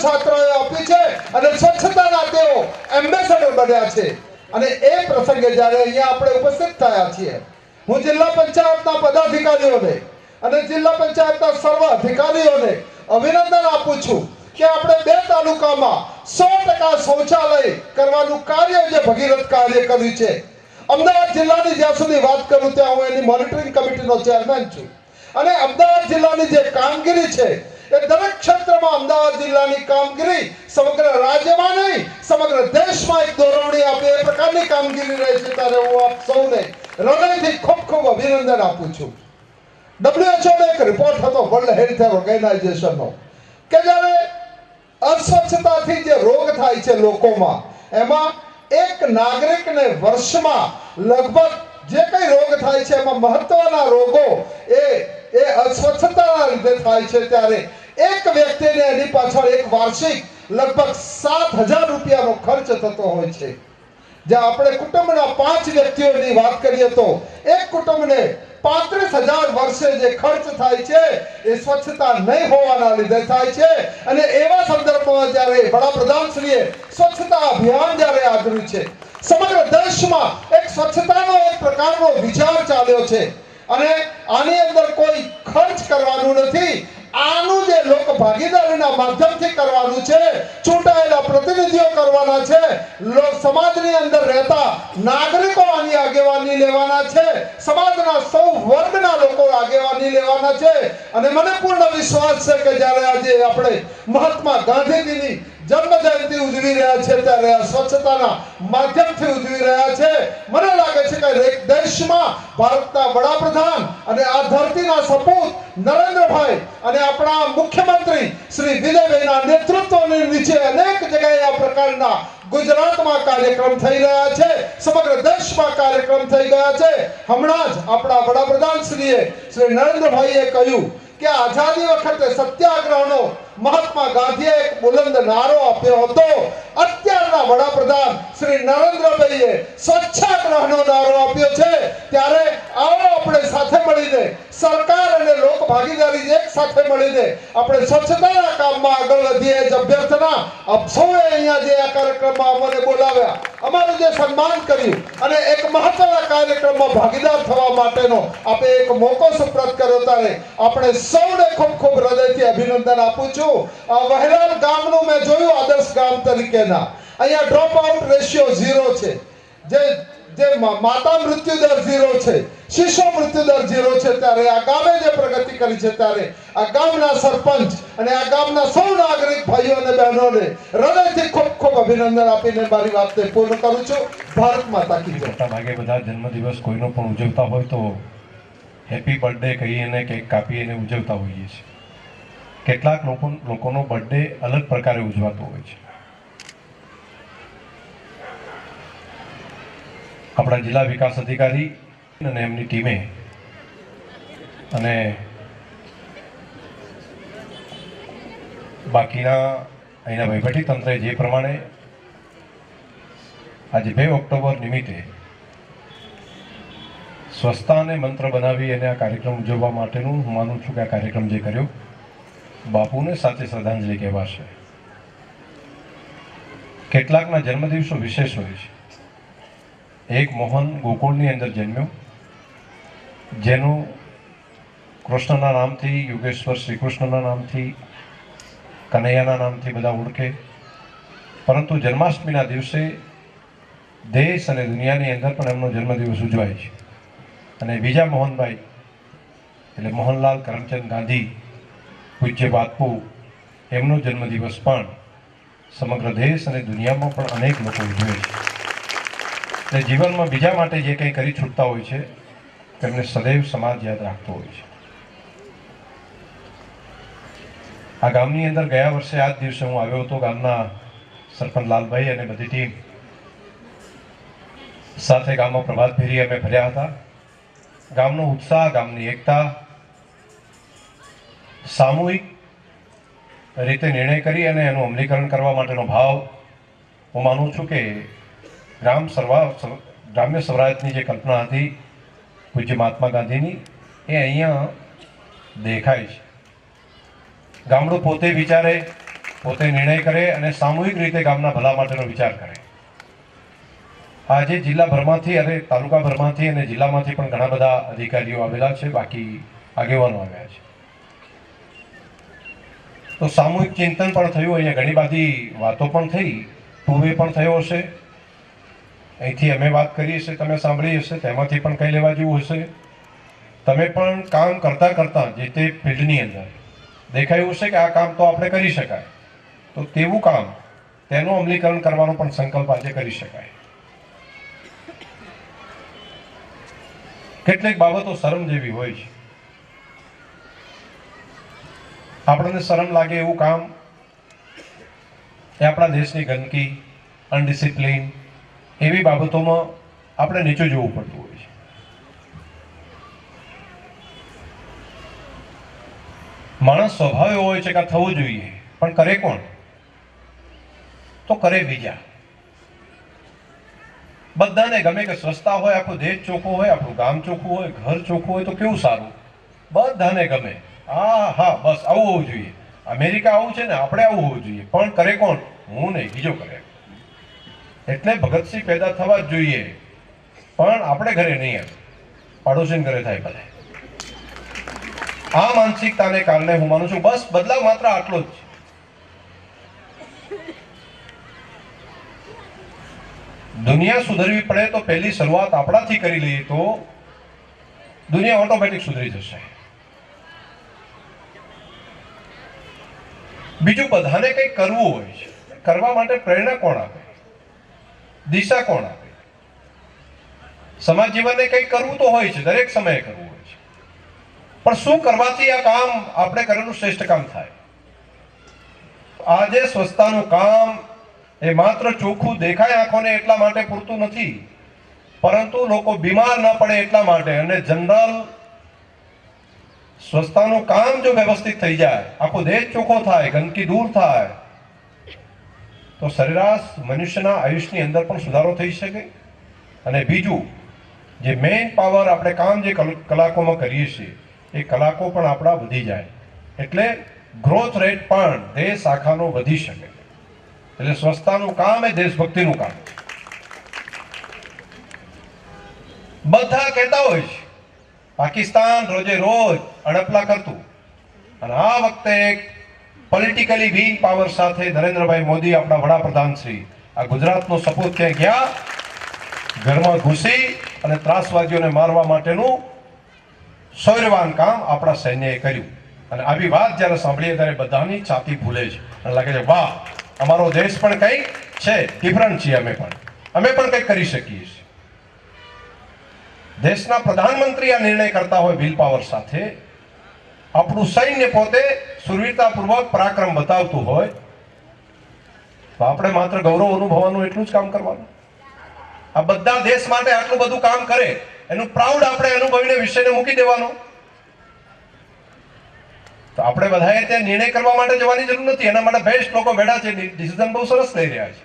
છાત્રોએ આપી છે અને સ્વચ્છતાના તેઓ એમ્બેસેડર બન્યા છે. અને એ પ્રસંગે જ્યારે અહીંયા આપણે ઉપસ્થિત થયા છીએ, હું જિલ્લા પંચાયતના પદાધિકારીઓને અને જિલ્લા પંચાયતના સર્વ અધિકારીઓને અભિનંદન આપું છું કે આપણે 2 તાલુકામાં 100% શૌચાલય કરવાનું કાર્ય જે ભગીરથ કાર્ય કર્યું છે. અમદાવાદ જિલ્લાની જ્યાં સુધી વાત કરું ત્યાં હું એની મોનિટરિંગ કમિટીનો ચેરમેન છું અને અમદાવાદ જિલ્લાની જે કામગીરી છે એ દરેક ક્ષેત્રમાં અમદાવાદ જિલ્લાની કામગીરી સમગ્ર રાજ્યમાં નહીં સમગ્ર દેશમાં એક દોરવણી આપે એ પ્રકારની કામગીરી રહે છે. ત્યારે હું આપ સૌને હૃદયથી ખૂબ ખૂબ અભિનંદન આપું છું. WHO નો એક રિપોર્ટ હતો વર્લ્ડ હેલ્થ ઓર્ગેનાઇઝેશનનો કે જ્યારે અસ્વચ્છતાથી જે રોગ થાય છે લોકોમાં, એમાં એક નાગરિકને વર્ષમાં લગભગ જે કઈ રોગ થાય છે એમાં મહત્વના રોગો એ અસ્વચ્છતાના લીધે થાય છે. ત્યારે એક વ્યક્તિને એની પાછળ એક વાર્ષિક લગભગ 7,000 રૂપિયાનો ખર્ચ થતો હોય છે. જે આપણે કુટુંબના 5 વ્યક્તિઓની વાત કરીએ તો એક કુટુંબને 35,000 વર્ષે જે ખર્ચ થાય છે એ સ્વચ્છતા નહીં હોવાના લીધે થાય છે. અને એવા સંદર્ભમાં જ્યારે વડાપ્રધાનશ્રીએ સ્વચ્છતા અભિયાન જ્યારે આદર્યું છે, સમગ્ર દેશમાં એક સ્વચ્છતાનો એક પ્રકારનો વિચાર ચાલ્યો છે અને આની અંદર કોઈ ખર્ચ કરવાનું નથી, આનું જે લોક ભાગીદારીના માધ્યમથી કરવાનું છે, ચૂંટાયેલા પ્રતિનિધિઓ કરવાના છે, સમાજની અંદર રહેતા નાગરિકો આની આગેવાની લેવાના છે, સમાજના સૌ વર્ગના લોકો આગેવાની લેવાના છે. અને મને પૂર્ણ વિશ્વાસ છે કે જ્યારે આજે આપણે મહાત્મા ગાંધીજીની જન્મ જયંતિ ઉજવી રહ્યા છે ત્યારે આ સ્વચ્છતાના માધ્યમથી ઉજવી રહ્યા છે. મને લાગે છે કે દેશમાં ભારતના વડાપ્રધાન અને આ ધરતીના સપૂત નરેન્દ્રભાઈ અને આપણા મુખ્યમંત્રી શ્રી વિજયભાઈના નેતૃત્વની નીચે અનેક જગ્યાએ આ પ્રકારના ગુજરાતમાં કાર્યક્રમ થઈ રહ્યા છે, સમગ્ર દેશમાં કાર્યક્રમ થઈ ગયા છે. હમણાં જ આપણા વડાપ્રધાન શ્રી નરેન્દ્રભાઈએ કહ્યું કે આઝાદી વખતે સત્યાગ્રહનો મહાત્મા ગાંધીએ એક બુલંદ નારો આપ્યો હતો. અત્યારના વડાપ્રધાન શ્રી નરેન્દ્રભાઈએ સ્વચ્છાગ્રહનો નારો આપ્યો છે. ત્યારે આવો આપણે સાથે મળીને સરકાર અને લોક ભાગીદારી એક સાથે મળીને આપણે સ્વચ્છતાના કામમાં આગળ વધીએ જ અભ્યર્થના. આપ સૌએ અહીંયા જે આ કાર્યક્રમમાં અમને બોલાવ્યા, અમારું જે સન્માન કર્યું અને એક મહત્વના કાર્યક્રમમાં ભાગીદાર થવા માટેનો આપે એક મોકો સુપ્રત કર્યો, ત્યારે આપણે સૌને ખૂબ ખૂબ હૃદયથી અભિનંદન આપું છું. આ વહેરાલ ગામનું મેં જોયું આદર્શ ગામ તરીકેના, અહીંયા ડ્રોપ આઉટ રેશિયો 0 છે, જે માતા મૃત્યુ દર 0 છે, શિશુ મૃત્યુ દર 0 છે. ત્યારે આ ગામે જે પ્રગતિ કરી છે ત્યારે આ ગામના સરપંચ અને આ ગામના સૌ નાગરિક ભાઈઓ અને બહેનોને હૃદયથી ખૂબ ખૂબ અભિનંદન આપીને મારી વાતને પૂર્ણ કરું છું. ભારત માતા કી જય. મોટા ભાગે બધા જન્મદિવસ કોઈનો પણ ઉજવતા હોય તો હેપી બર્થડે કહીને કેક કાપીને ઉજવતા હોઈએ છીએ. કેટલાક લોકોનો બર્થડે અલગ પ્રકારે ઉજવાતો હોય છે. આપણા જિલ્લા વિકાસ અધિકારી અને એમની ટીમે અને બાકીના અહીંના વહીવટી તંત્રે જે પ્રમાણે આજે 2 ઓક્ટોબર નિમિત્તે સ્વચ્છતાને મંત્ર બનાવી અને આ કાર્યક્રમ ઉજવવા માટેનું હું માનું છું કે આ કાર્યક્રમ જે કર્યો બાપુને સાચી શ્રદ્ધાંજલિ કહેવાશે. કેટલાકના જન્મદિવસો વિશેષ હોય છે. એક મોહન ગોકુળની અંદર જન્મ્યો, જેનું કૃષ્ણના નામથી, યુગેશ્વર શ્રી કૃષ્ણના નામથી, કનૈયાના નામથી બધા ઓળખે. પરંતુ જન્માષ્ટમીના દિવસે દેશ અને દુનિયાની અંદર પણ એમનો જન્મદિવસ ઉજવાય છે. અને બીજા મોહનભાઈ એટલે મોહનલાલ કરમચંદ ગાંધી પૂજ્ય બાપુ, એમનો જન્મદિવસ પણ સમગ્ર દેશ અને દુનિયામાં પણ અનેક લોકો ઉજવે છે. એટલે જીવનમાં બીજા માટે જે કંઈ કરી છૂટતા હોય છે તેમને સદૈવ સમાજ યાદ રાખતો હોય છે. આ ગામની અંદર ગયા વર્ષે આ જ દિવસે હું આવ્યો હતો. ગામના સરપંચ લાલભાઈ અને બધી ટીમ સાથે ગામમાં પ્રભાત ફેરી અમે ફર્યા હતા. ગામનો ઉત્સાહ, ગામની એકતા, સામૂહિક રીતે નિર્ણય કરી અને એનું અમલીકરણ કરવા માટેનો ભાવ હું માનું છું કે ગ્રામ્ય સ્વરાજની જે કલ્પના હતી પૂજ્ય મહાત્મા ગાંધીની, એ અહીંયા દેખાય છે. ગામડું પોતે વિચારે, પોતે નિર્ણય કરે અને સામૂહિક રીતે ગામના ભલા માટેનો વિચાર કરે. આજે જિલ્લાભરમાંથી અને તાલુકાભરમાંથી અને જિલ્લામાંથી પણ ઘણા બધા અધિકારીઓ આવેલા છે, બાકી આગેવાનો આવ્યા છે. તો સામૂહિક ચિંતન પણ થયું. અહીંયા ઘણી બધી વાતો પણ થઈ, ટુ વે પણ થયો હશે. અહીંથી અમે વાત કરી હશે, તમે સાંભળી હશે, તેમાંથી પણ કંઈ લેવા જેવું હશે. તમે પણ કામ કરતાં કરતાં જે તે ફિલ્ડની અંદર દેખાયું હશે કે આ કામ તો આપણે કરી શકાય, તો તેવું કામ, તેનું અમલીકરણ કરવાનો પણ સંકલ્પ આજે કરી શકાય. કેટલીક બાબતો શરમ જેવી હોય છે. આપણને શરમ લાગે એવું કામ એ આપણા દેશની ગંદકી, અનડિસિપ્લિન એવી બાબતોમાં આપણે નીચું જોવું પડતું હોય છે. માણસ સ્વભાવ એવો હોય છે કે થવું જોઈએ, પણ કરે કોણ? તો કરે બીજા. બધાને ગમે કે સ્વચ્છતા હોય, આખો દેશ ચોખ્ખો હોય, આપણું ગામ ચોખ્ખું હોય, ઘર ચોખ્ખું હોય તો કેવું સારું, બધાને ગમે. હા બસ આવું હોવું જોઈએ. અમેરિકા આવું છે ને, આપણે આવું હોવું જોઈએ. પણ કરે કોણ? હું નહીં, બીજો કરે. એટલે ભગતસિંહ પેદા થવા જ જોઈએ, પણ આપણે ઘરે નહીં આવે, પાડોશી ઘરે થાય ભલે. આ માનસિકતાને કારણે હું માનું છું બસ બદલાવ માત્ર આટલો જ છે. દુનિયા સુધરવી પડે તો પહેલી શરૂઆત આપણાથી કરી લઈએ તો દુનિયા ઓટોમેટિક સુધરી જશે. બીજું, બધાને કંઈક કરવું હોય છે. કરવા માટે પ્રેરણા કોણ આપે? દિશા કોણ આપે? સમાજ જીવનને કંઈક કરવું તો હોય છે, દરેક સમયે કરવું હોય છે. પણ શું કરવાથી આ કામ આપણે કરેલું શ્રેષ્ઠ કામ થાય? આજે સ્વચ્છતાનું કામ એ માત્ર ચોખ્ખું દેખાય આંખોને એટલા માટે પૂરતું નથી, પરંતુ લોકો બીમાર ન પડે એટલા માટે. અને જનરલ સ્વચ્છતાનું કામ જો વ્યવસ્થિત થઈ જાય, આખો દેશ ચોખ્ખો થાય, ગંદકી દૂર થાય, તો સરેરાશ મનુષ્યના આયુષ્યની અંદર પણ સુધારો થઈ શકે. અને બીજું, જે મેઇન પાવર આપણે કામ જે કલાકોમાં કરીએ છીએ, એ કલાકો પણ આપણા વધી જાય, એટલે ગ્રોથ રેટ પણ દેશ આખાનો વધી શકે. એટલે સ્વચ્છતાનું કામ એ દેશભક્તિનું કામ. બધા કહેતા હોય છે પાકિસ્તાન રોજે રોજ અડપલા કરતું, અને આ વખતે પોલિટિકલી વીક પાવર સાથે નરેન્દ્રભાઈ મોદી, આપણા વડાપ્રધાન શ્રી, આ ગુજરાતનો સપૂત ક્યાં ગયા, ઘરમાં ઘૂસી અને ત્રાસવાદીઓને મારવા માટેનું શૌર્યવાન કામ આપણા સૈન્યએ કર્યું. અને આવી વાત જ્યારે સાંભળીએ ત્યારે બધાની છાતી ફૂલે છે અને લાગે છે વાહ, અમારો દેશ પણ કંઈક છે, ડિફરન્ટ છીએ અમે પણ કંઈક કરી શકીએ છીએ. દેશના પ્રધાનમંત્રી આ નિર્ણય કરતા હોય વિલ પાવર સાથે, આપણું સૈન્ય પોતે સુરવીરતાપૂર્વક પરાક્રમ બતાવતું હોય, તો આપણે માત્ર ગૌરવ અનુભવવાનું એટલું જ કામ કરવાનું. આ બધા દેશ માટે આટલું બધું કામ કરે, એનું પ્રાઉડ આપણે અનુભવીને વિષયને મૂકી દેવાનો. તો આપણે બધાએ ત્યાં નિર્ણય કરવા માટે જવાની જરૂર નથી. એના માટે બેસ્ટ લોકો બેઠા છે, ડિસિઝન બહુ સરસ લઈ રહ્યા છે.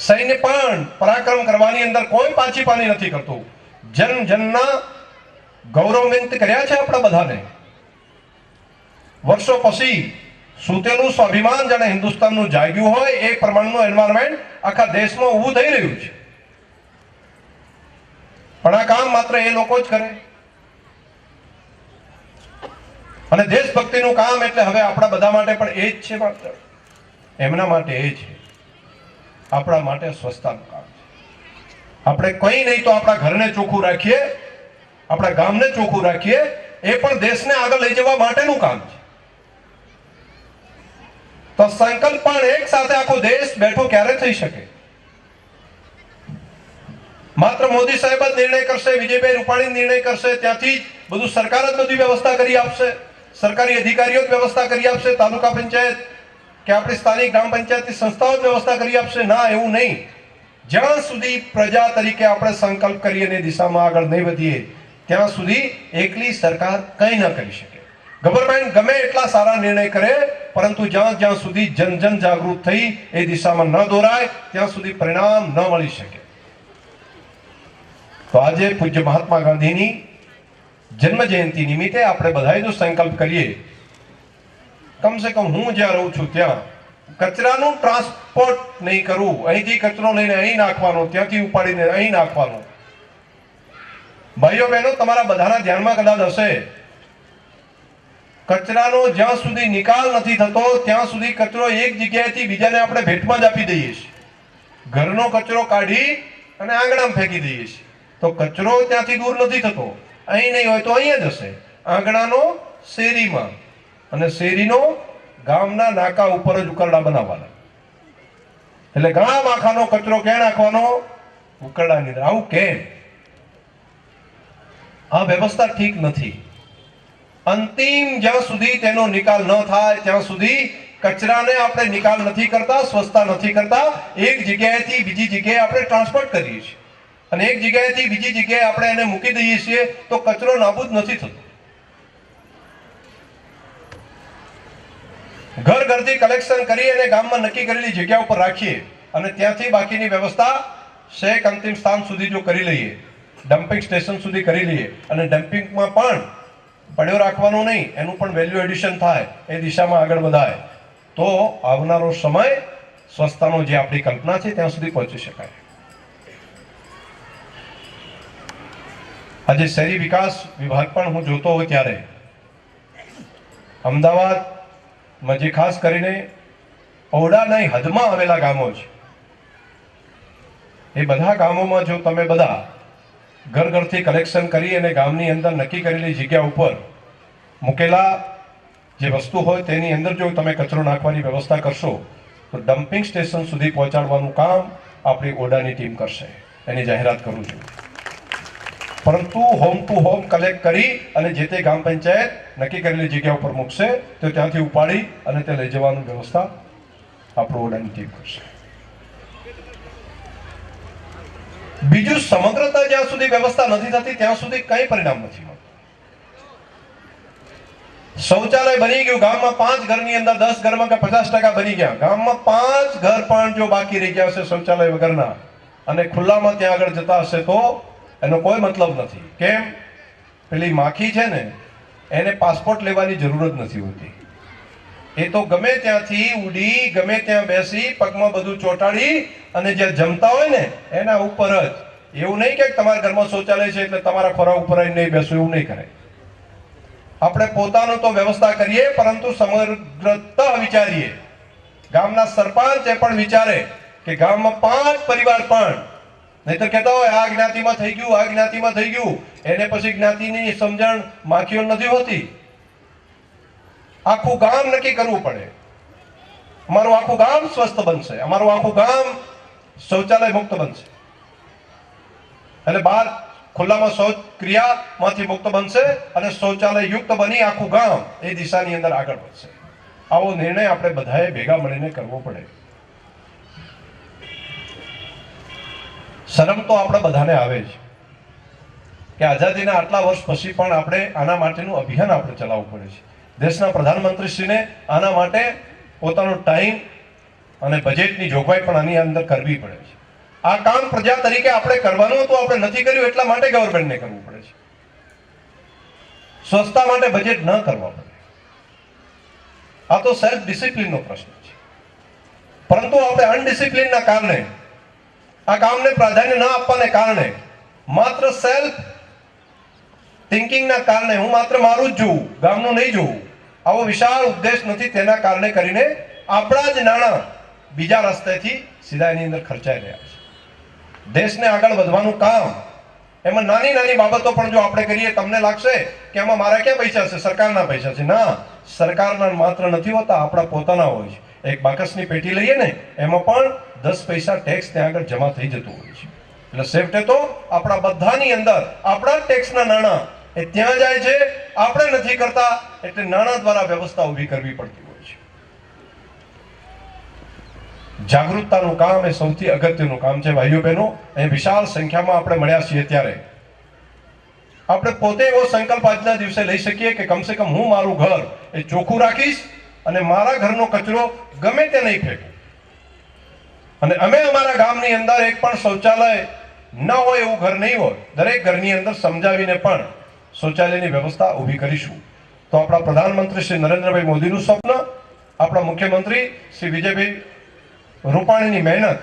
સૈન્ય પણ પરાક્રમ કરવાની અંદર કોઈ પાછી પાની નથી કરતું. જનના ગૌરવાન્વિત કર્યા છે આપણા બધાને. વર્ષો પછી સૂતેલું સ્વાભિમાન જાણે હિન્દુસ્તાનનું જાગ્યું હોય, એ પ્રમાણનું એન્વાયરમેન્ટ આખા દેશમાં ઊભું થઈ રહ્યું છે. પણ આ કામ માત્ર એ લોકો જ કરે. અને દેશભક્તિનું કામ એટલે હવે આપણા બધા માટે પણ એ જ છે. માત્ર એમના માટે એ છે, આપણા માટે સ્વચ્છતાનું કામ છે. આપણે કંઈ નહીં તો આપણા ઘરને ચોખ્ખું રાખીએ, આપણા ગામને ચોખ્ખું રાખીએ, એ પણ દેશને આગળ લઈ જવા માટેનું કામ છે. તો સંકલ્પ પણ એક સાથે આખો દેશ બેઠો ક્યારે થઈ શકે? માત્ર મોદી સાહેબ જ નિર્ણય કરશે, વિજયભાઈ રૂપાણી નિર્ણય કરશે, ત્યાંથી જ બધું સરકાર જ બધી વ્યવસ્થા કરી આપશે, સરકારી અધિકારીઓ જ વ્યવસ્થા કરી આપશે, તાલુકા પંચાયત કે આપણી સ્થાનિક ગ્રામ પંચાયતની સંસ્થાઓ જ વ્યવસ્થા કરી આપશે? ના, એવું નહીં. જ્યાં સુધી પ્રજા તરીકે આપણે સંકલ્પ કરીએ અને દિશામાં આગળ નહીં વધીએ ત્યાં સુધી એકલી સરકાર કંઈ ન કરી શકે. ગવર્મેન્ટ ગમે એટલા સારા નિર્ણય કરે, પરંતુ જ્યાં સુધી જન જાગૃત થઈ એ દિશામાં ન દોરાય ત્યાં સુધી પરિણામ ન મળી શકે. તો આજે પૂજ્ય મહાત્મા ગાંધીની જન્મ જયંતિ નિમિત્તે આપણે બધાએ જો સંકલ્પ કરીએ, કમસે કમ હું જ્યાં રહું છું ત્યાં કચરાનું ટ્રાન્સપોર્ટ નહીં કરવું, અહીંથી કચરો લઈને અહીં નાખવાનો, ત્યાંથી ઉપાડીને અહીં નાખવાનો. ભાઈઓ બહેનો, તમારા બધાના ધ્યાનમાં કદાચ હશે, કચરાનો જ્યાં સુધી નિકાલ નથી થતો ત્યાં સુધી કચરો એક જગ્યાએથી બીજાને આપણે ભેટમાં જ આપી દઈએ છીએ. ઘરનો કચરો કાઢી અને આંગણામાં ફેંકી દઈએ છીએ, તો કચરો ત્યાંથી દૂર નથી થતો. અહીં નહીં હોય તો અહીંયા જ હશે, આંગણાનો શેરીમાં, અને શેરીનો ગામના નાકા ઉપર જ ઉકરડા બનાવવાના. એટલે ગામ આખાનો કચરો ક્યાં નાખવાનો? ઉકરડાની અંદર. આવું કેમ? આ વ્યવસ્થા ઠીક નથી. અંતિમ જ્યાં સુધી તેનો નિકાલ ન થાય ત્યાં સુધી કચરાને આપણે નિકાલ નથી કરતા, સ્વચ્છતા નથી કરતા, એક જગ્યાએથી બીજી જગ્યાએ આપણે ટ્રાન્સપોર્ટ કરીએ છીએ અને એક જગ્યાએથી બીજી જગ્યાએ આપણે એને મૂકી દઈએ છીએ, તો કચરો નાબૂદ નથી થતો. ઘરથી કલેક્શન કરી અને ગામમાં નક્કી કરેલી જગ્યા ઉપર રાખીએ અને ત્યાંથી બાકીની વ્યવસ્થા છેક અંતિમ સ્થાન સુધી જો કરી લઈએ, ડમ્પિંગ સ્ટેશન સુધી કરી લઈએ, અને ડમ્પિંગમાં પણ પડ્યો રાખવાનો નહીં, એનું પણ વેલ્યુ એડિશન થાય, એ દિશામાં આગળ વધાય, તો આવનારો સમય સ્વચ્છતાનો જે આપણી કલ્પના છે ત્યાં સુધી પહોંચી શકાય. આજે શહેરી વિકાસ વિભાગ પણ હું જોતો હોય ત્યારે અમદાવાદમાં જે ખાસ કરીને ઔડાની હદમાં આવેલા ગામો છે, એ બધા ગામોમાં જો તમે બધા ઘરથી કલેક્શન કરી અને ગામની અંદર નક્કી કરેલી જગ્યા ઉપર મૂકેલા જે વસ્તુ હોય તેની અંદર જો તમે કચરો નાખવાની વ્યવસ્થા કરશો તો ડમ્પિંગ સ્ટેશન સુધી પહોંચાડવાનું કામ આપણી ઓડાની ટીમ કરશે. એની જાહેરાત કરું છું. પરંતુ હોમ ટુ હોમ કલેક્ટ કરી અને જે તે ગ્રામ પંચાયત નક્કી કરેલી જગ્યા ઉપર મૂકશે તો ત્યાંથી ઉપાડી અને તે લઈ જવાની વ્યવસ્થા આપણું ઓડાની ટીમ કરશે. બીજું, સમગ્રતા જ્યાં સુધી વ્યવસ્થા નથી થતી ત્યાં સુધી કઈ પરિણામ નથી મળતું. શૌચાલય બની ગયું ગામમાં 5 ઘરની અંદર, 10 ઘરમાં કે 50% બની ગયા, ગામમાં 5 ઘર પણ જો બાકી રહી ગયા હશે શૌચાલય વગરના અને ખુલ્લામાં ત્યાં આગળ જતા હશે તો એનો કોઈ મતલબ નથી. કેમ? પેલી માખી છે ને, એને પાસપોર્ટ લેવાની જરૂર જ નથી હોતી. એ તો ગમે ત્યાંથી ઉડી, ગમે ત્યાં બેસી, પગમાં બધું ચોંટાડી અને જે જમતા હોય ને એના ઉપર જ. એવું નહીં કે તમારા ઘરમાં શૌચાલય છે એટલે તમારા ખોરાક ઉપર નહીં બેસવું, એવું નહીં કરે. આપણે પોતાનું તો વ્યવસ્થા કરીએ, પરંતુ સમગ્રતા વિચારીએ. ગામના સરપંચ એ પણ વિચારે કે ગામમાં 5 પરિવાર પણ, નહીતર કહેતા હોય આ જ્ઞાતિમાં થઈ ગયું, આ જ્ઞાતિમાં થઈ ગયું, એને પછી જ્ઞાતિની સમજણ માખીઓ નથી હોતી. આખું ગામ નક્કી કરવું પડે, અમારું આખું ગામ સ્વસ્થ બનશે, અમારું આખું ગામ શૌચાલય મુક્ત બનશે, એટલે બહાર ખુલ્લામાં શૌચ ક્રિયામાંથી મુક્ત બનશે અને શૌચાલય યુક્ત બની આખું ગામ એ દિશાની અંદર આગળ વધશે. આવો નિર્ણય આપણે બધાએ ભેગા મળીને કરવો પડે. શરમ તો આપણે બધાને આવે છે કે આઝાદીના આટલા વર્ષ પછી પણ આપણે આના માટેનું અભિયાન આપણે ચલાવવું પડે છે. દેશના પ્રધાનમંત્રીશ્રીને આના માટે પોતાનો ટાઈમ અને બજેટની જોગવાઈ પણ આની અંદર કરવી પડે છે. આ કામ પ્રજા તરીકે આપણે કરવાનું હતું, આપણે નથી કર્યું, એટલા માટે ગવર્મેન્ટને કરવું પડે છે. સ્વચ્છતા માટે બજેટ ન કરવા પડે. આ તો સેલ્ફ ડિસિપ્લિનનો પ્રશ્ન છે. પરંતુ આપણે અનડિસિપ્લિનના કારણે, આ કામને પ્રાધાન્ય ન આપવાને કારણે, માત્ર સેલ્ફ થિંકિંગના કારણે, હું માત્ર મારું જ જોઉં, ગામનું નહીં જોઉં, આવો વિશાળ ઉદ્દેશ નથી, તેના કારણે કરીને આપણા જ નાણાં બીજા રસ્તેથી સીધા એની અંદર ખર્ચાઈ રહ્યા છે. દેશને આગળ વધવાનું કામ, એમાં નાની નાની બાબતો પણ જો આપણે કરીએ, તમને લાગશે કે એમાં મારા ક્યાં પૈસા છે, સરકારના પૈસા છે. ના, સરકારના માત્ર નથી હોતા, આપણા પોતાના હોય છે. એક બાકસની પેટી લઈએ ને, એમાં પણ 10 પૈસા ટેક્સ ત્યાં આગળ જમા થઈ જતું હોય છે. એટલે છેવટે તો આપણા બધાની અંદર આપણા ટેક્સના નાણાં એ ત્યાં જાય છે, આપણે નથી કરતા, એટલે નાણાં દ્વારા વ્યવસ્થા ઊભી કરવી પડતી હોય છે. જાગૃતતાનું કામ એ સૌથી અગત્યનું કામ છે. ભાઈઓ બહેનો, અહીં વિશાળ સંખ્યામાં આપણે મળ્યા છીએ ત્યારે આપણે પોતે એવો સંકલ્પ આજના દિવસે લઈ શકીએ કે કમસે કમ હું મારું ઘર એ ચોખ્ખું રાખીશ અને મારા ઘરનો કચરો ગમે તે નહીં ફેંકું. અને અમે અમારા ગામની અંદર એક પણ શૌચાલય ન હોય એવું ઘર નહીં હોય, દરેક ઘરની અંદર સમજાવીને પણ શૌચાલયની વ્યવસ્થા ઊભી કરીશું. તો આપણા પ્રધાનમંત્રી શ્રી નરેન્દ્રભાઈ મોદીનું સ્વપ્ન, આપણા મુખ્યમંત્રી શ્રી વિજયભાઈ રૂપાણીની મહેનત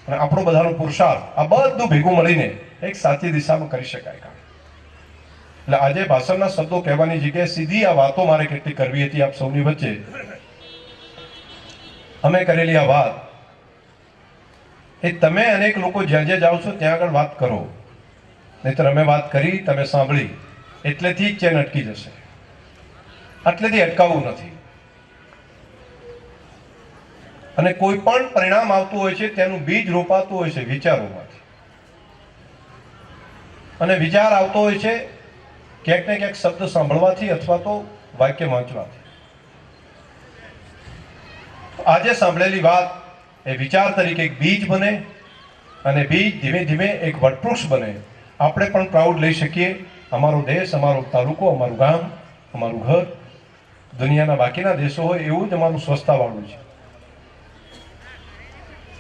અને આપણો બધાનો પુરુષાર્થ, આ બધું ભેગું મળીને એક સાચી દિશામાં કરી શકાય કામ. એટલે આજે ભાષણના શબ્દો કહેવાની જગ્યાએ સીધી આ વાતો મારે કેટલી કરવી હતી આપ સૌની વચ્ચે. અમે કરેલી આ વાત એ તમે અનેક લોકો જ્યાં જ્યાં જાઓ છો ત્યાં આગળ વાત કરો, નહીતર અમે વાત કરી, તમે સાંભળી એટલેથી જ ચેન અટકી જશે. આટલેથી અટકાવવું નથી. અને કોઈ પણ પરિણામ આવતું હોય છે તેનું બીજ રોપાતું હોય છે વિચારોમાંથી. અને વિચાર આવતો હોય છે ક્યાંક ને ક્યાંક શબ્દ સાંભળવાથી અથવા તો વાક્ય વાંચવાથી. આજે સાંભળેલી વાત એ વિચાર તરીકે એક બીજ બને અને બીજ ધીમે ધીમે એક વટવૃક્ષ બને. આપણે પણ પ્રાઉડ લઈ શકીએ, અમારો દેશ, અમારો તાલુકો, અમારું ગામ, અમારું ઘર દુનિયાના બાકીના દેશો હોય એવું જ અમારું સ્વચ્છતાવાળું છે.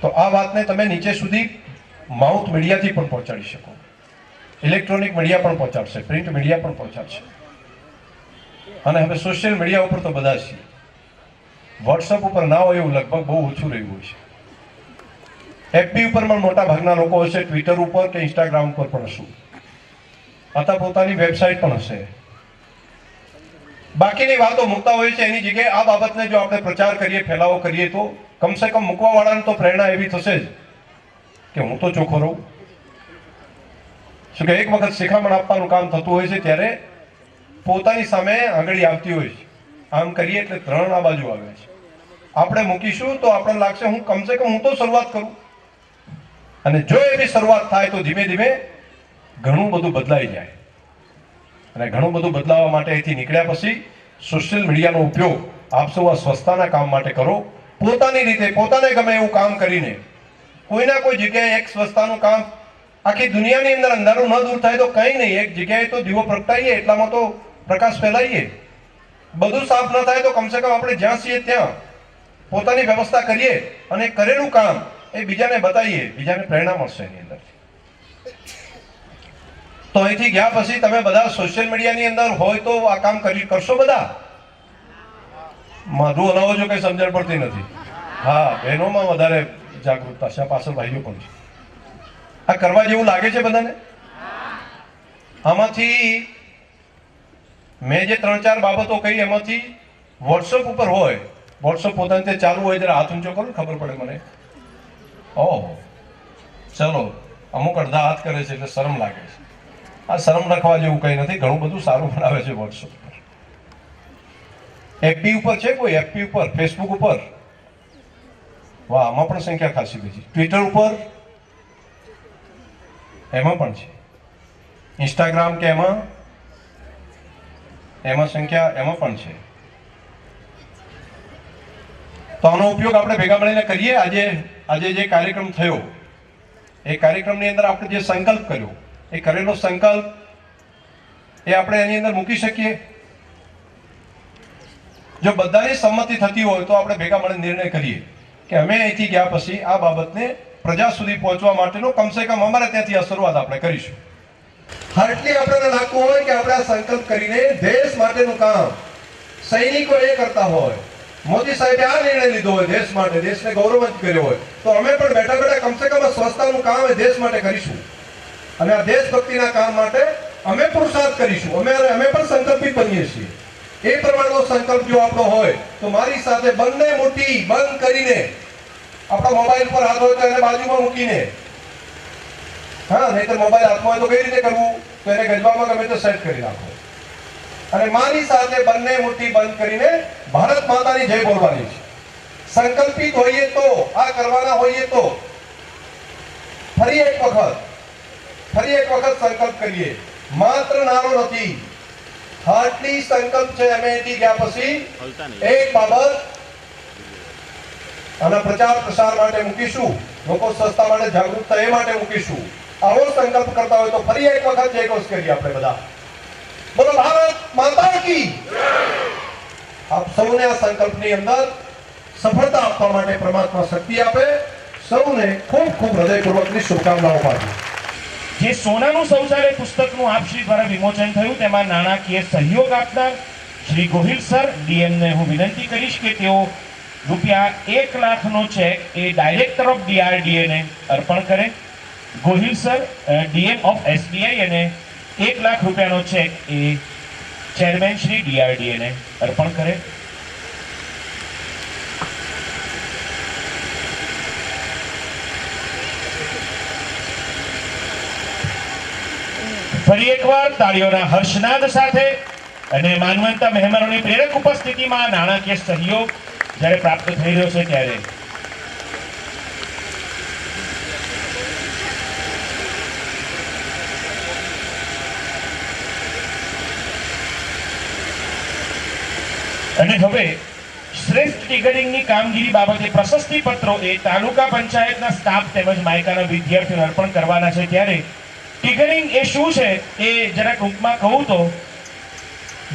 તો આ વાતને તમે નીચે સુધી માઉથ મીડિયાથી પણ પહોંચાડી શકો, ઇલેક્ટ્રોનિક મીડિયા પણ પહોંચાડશે, પ્રિન્ટ મીડિયા પણ પહોંચાડશે, અને હવે સોશિયલ મીડિયા ઉપર તો બધા છીએ. વોટ્સઅપ ઉપર ના હોય એવું લગભગ બહુ ઓછું રહ્યું હોય છે. એફબી ઉપર પણ મોટા ભાગના લોકો હશે, ટ્વિટર ઉપર કે ઇન્સ્ટાગ્રામ ઉપર પણ હશું, અથવા પોતાની વેબસાઇટ પણ હશે. બાકીની વાતો મૂકતા હોય છે એની જગ્યાએ આ બાબતને જો આપણે પ્રચાર કરીએ, ફેલાવો કરીએ તો કમસે કમ મૂકવા વાળાને તો પ્રેરણા એવી થશે જ કે હું તો ચોખ્ખો રહું. શું કે એક વખત શિખામણ આપવાનું કામ થતું હોય છે ત્યારે પોતાની સામે આંગળી આવતી હોય છે, આમ કરીએ એટલે ત્રણ આ બાજુ આવે છે. આપણે મૂકીશું તો આપણને લાગશે હું કમસે કમ હું તો શરૂઆત કરું. અને જો એવી શરૂઆત થાય તો ધીમે ધીમે ઘણું બધું બદલાઈ જાય. અને ઘણું બધું બદલાવવા માટે અહીંથી નીકળ્યા પછી સોશિયલ મીડિયાનો ઉપયોગ આપ સૌ આ સ્વચ્છતાના કામ માટે કરો. પોતાની રીતે, પોતાને ગમે એવું કામ કરીને કોઈના કોઈ જગ્યાએ એક સ્વચ્છતાનું કામ, આખી દુનિયાની અંદર અંધારું ન દૂર થાય તો કંઈ નહીં, એક જગ્યાએ તો દીવો પ્રગટાઈએ, એટલામાં તો પ્રકાશ ફેલાઈએ. બધું સાફ ન થાય તો કમસે કમ આપણે જ્યાં છીએ ત્યાં પોતાની વ્યવસ્થા કરીએ અને કરેલું કામ એ બીજાને બતાવીએ, બીજાને પ્રેરણા મળશે એની અંદર. તો અહીંથી ગયા પછી તમે બધા સોશિયલ મીડિયાની અંદર હોય તો આ કામ કરશો બધા? મારું હલાવો જો કઈ સમજણ પડતી નથી. હા, બહેનોમાં વધારે જાગૃતતા છે, પાછળ ભાઈઓ પણ છે. આ કરવા જેવું લાગે છે બધાને? આમાંથી મેં જે 3-4 બાબતો કહી એમાંથી વોટ્સઅપ ઉપર હોય, વોટ્સઅપ પોતાને તે ચાલુ હોય જરા હાથ ઊંચો કરો, ખબર પડે મને. ઓહ, ચલો, અમુક અડધા હાથ કરે છે એટલે શરમ લાગે છે. આ શરમ રાખવા જેવું કંઈ નથી, ઘણું બધું સારું બનાવે છે વોટ્સઅપ ઉપર. એફબી ઉપર છે કોઈ? એફબી ઉપર, ફેસબુક ઉપર, વાહ, આમાં પણ સંખ્યા ખાસી બીજી. ટ્વિટર ઉપર એમાં પણ છે. ઇન્સ્ટાગ્રામ કે એમાં સંખ્યા એમાં પણ છે. તો આનો ઉપયોગ આપણે ભેગા મળીને કરીએ. આજે જે કાર્યક્રમ થયો એ કાર્યક્રમની અંદર આપણે જે સંકલ્પ કર્યો એ કરેલો સંકલ્પ એ આપણે એની અંદર મૂકી શકીએ. જો બધાની સંમતિ થતી હોય તો આપણે ભેગા મળીને નિર્ણય કરીએ કે અમે અહીંથી ગયા પછી આ બાબતને પ્રજા સુધી પહોંચવા માટેનો કમસે કમ અમારે ત્યાંથી આ શરૂઆત આપણે કરીશું. હાર્ટલી આપણને લાગતું હોય કે આપણે આ સંકલ્પ કરીને દેશ માટેનું કામ સૈનિકો એ કરતા હોય, મોદી સાહેબે આ નિર્ણય લીધો હોય દેશ માટે, દેશને ગૌરવંત કર્યો હોય, તો અમે પણ બેઠા બેઠા કમસે કમ આ સ્વચ્છતાનું કામ એ દેશ માટે કરીશું. અને આ દેશભક્તિના કામ માટે અમે પુરુષાર્થ કરીશું. અમે પણ સંકલ્પિત બનીએ છીએ. એ પ્રમાણનો સંકલ્પ જો આપણો હોય તો મારી સાથે બંને મુઠ્ઠી બંધ કરીને, આપણા મોબાઈલ પર હાથ હોય તો એને બાજુમાં મૂકીને, હા, નહીતર મોબાઈલ હાથમાં હોય તો કઈ રીતે કરવું, તો એને ગજવામાં ગમે તો સેટ કરી રાખો. અને મારી સાથે બંને મુઠ્ઠી બંધ કરીને ભારત માતાની જય બોલવાની છે. સંકલ્પિત હોઈએ તો, આ કરવાના હોઈએ તો ફરી એક વખત સંકલ્પ કરીએ. માત્ર નારો નથી, હાર્ટલી સંકલ્પ છે. અમે અહીંથી ગયા પછી હલતા નહીં. એક બાબત આના પ્રચાર પ્રસાર માટે મૂકીશું, લોકો સ્વચ્છતા માટે જાગૃતતા એ માટે મૂકીશું. આવો સંકલ્પ કરતા હોય તો ફરી એક વખત જય ઘોષ કરીએ આપણે બધા. બોલો ભારત માતા કી. આપ સૌને આ સંકલ્પની અંદર સફળતા આપવા માટે પરમાત્મા શક્તિ આપે. સૌને ખૂબ ખૂબ હૃદયપૂર્વકની શુભકામનાઓ પાઠવું. જે સોનાનું શૌચાલય પુસ્તકનું આપશ્રી દ્વારા વિમોચન થયું તેમાં નાણાકીય સહયોગ આપનાર શ્રી ગોહિલ સર ડીએમને હું વિનંતી કરીશ કે તેઓ રૂપિયા 1 લાખનો check A director of DRDA ને અર્પણ કરે. Gohil sir DM of SBI અને 1 લાખ રૂપિયાનો ચેક એ ચેરમેન શ્રી DRDA ને અર્પણ કરે. ફરી એકવાર તાળીઓના હર્ષનાદ સાથે અને માનવંતા મહેમાનોની પ્રેરક ઉપસ્થિતિમાં નાણાકીય સહયોગ જ્યારે પ્રાપ્ત થઈ રહ્યો છે ત્યારે અને હવે શ્રેષ્ઠ ટિકરિંગની કામગીરી બાબતે પ્રશસ્તિ પત્રો એ તાલુકા પંચાયતના સ્ટાફ તેમજ માયકાના વિદ્યાર્થીઓને અર્પણ કરવાના છે. ત્યારે ટિકરિંગ એ શું છે એ જરા ટૂંકમાં કહું તો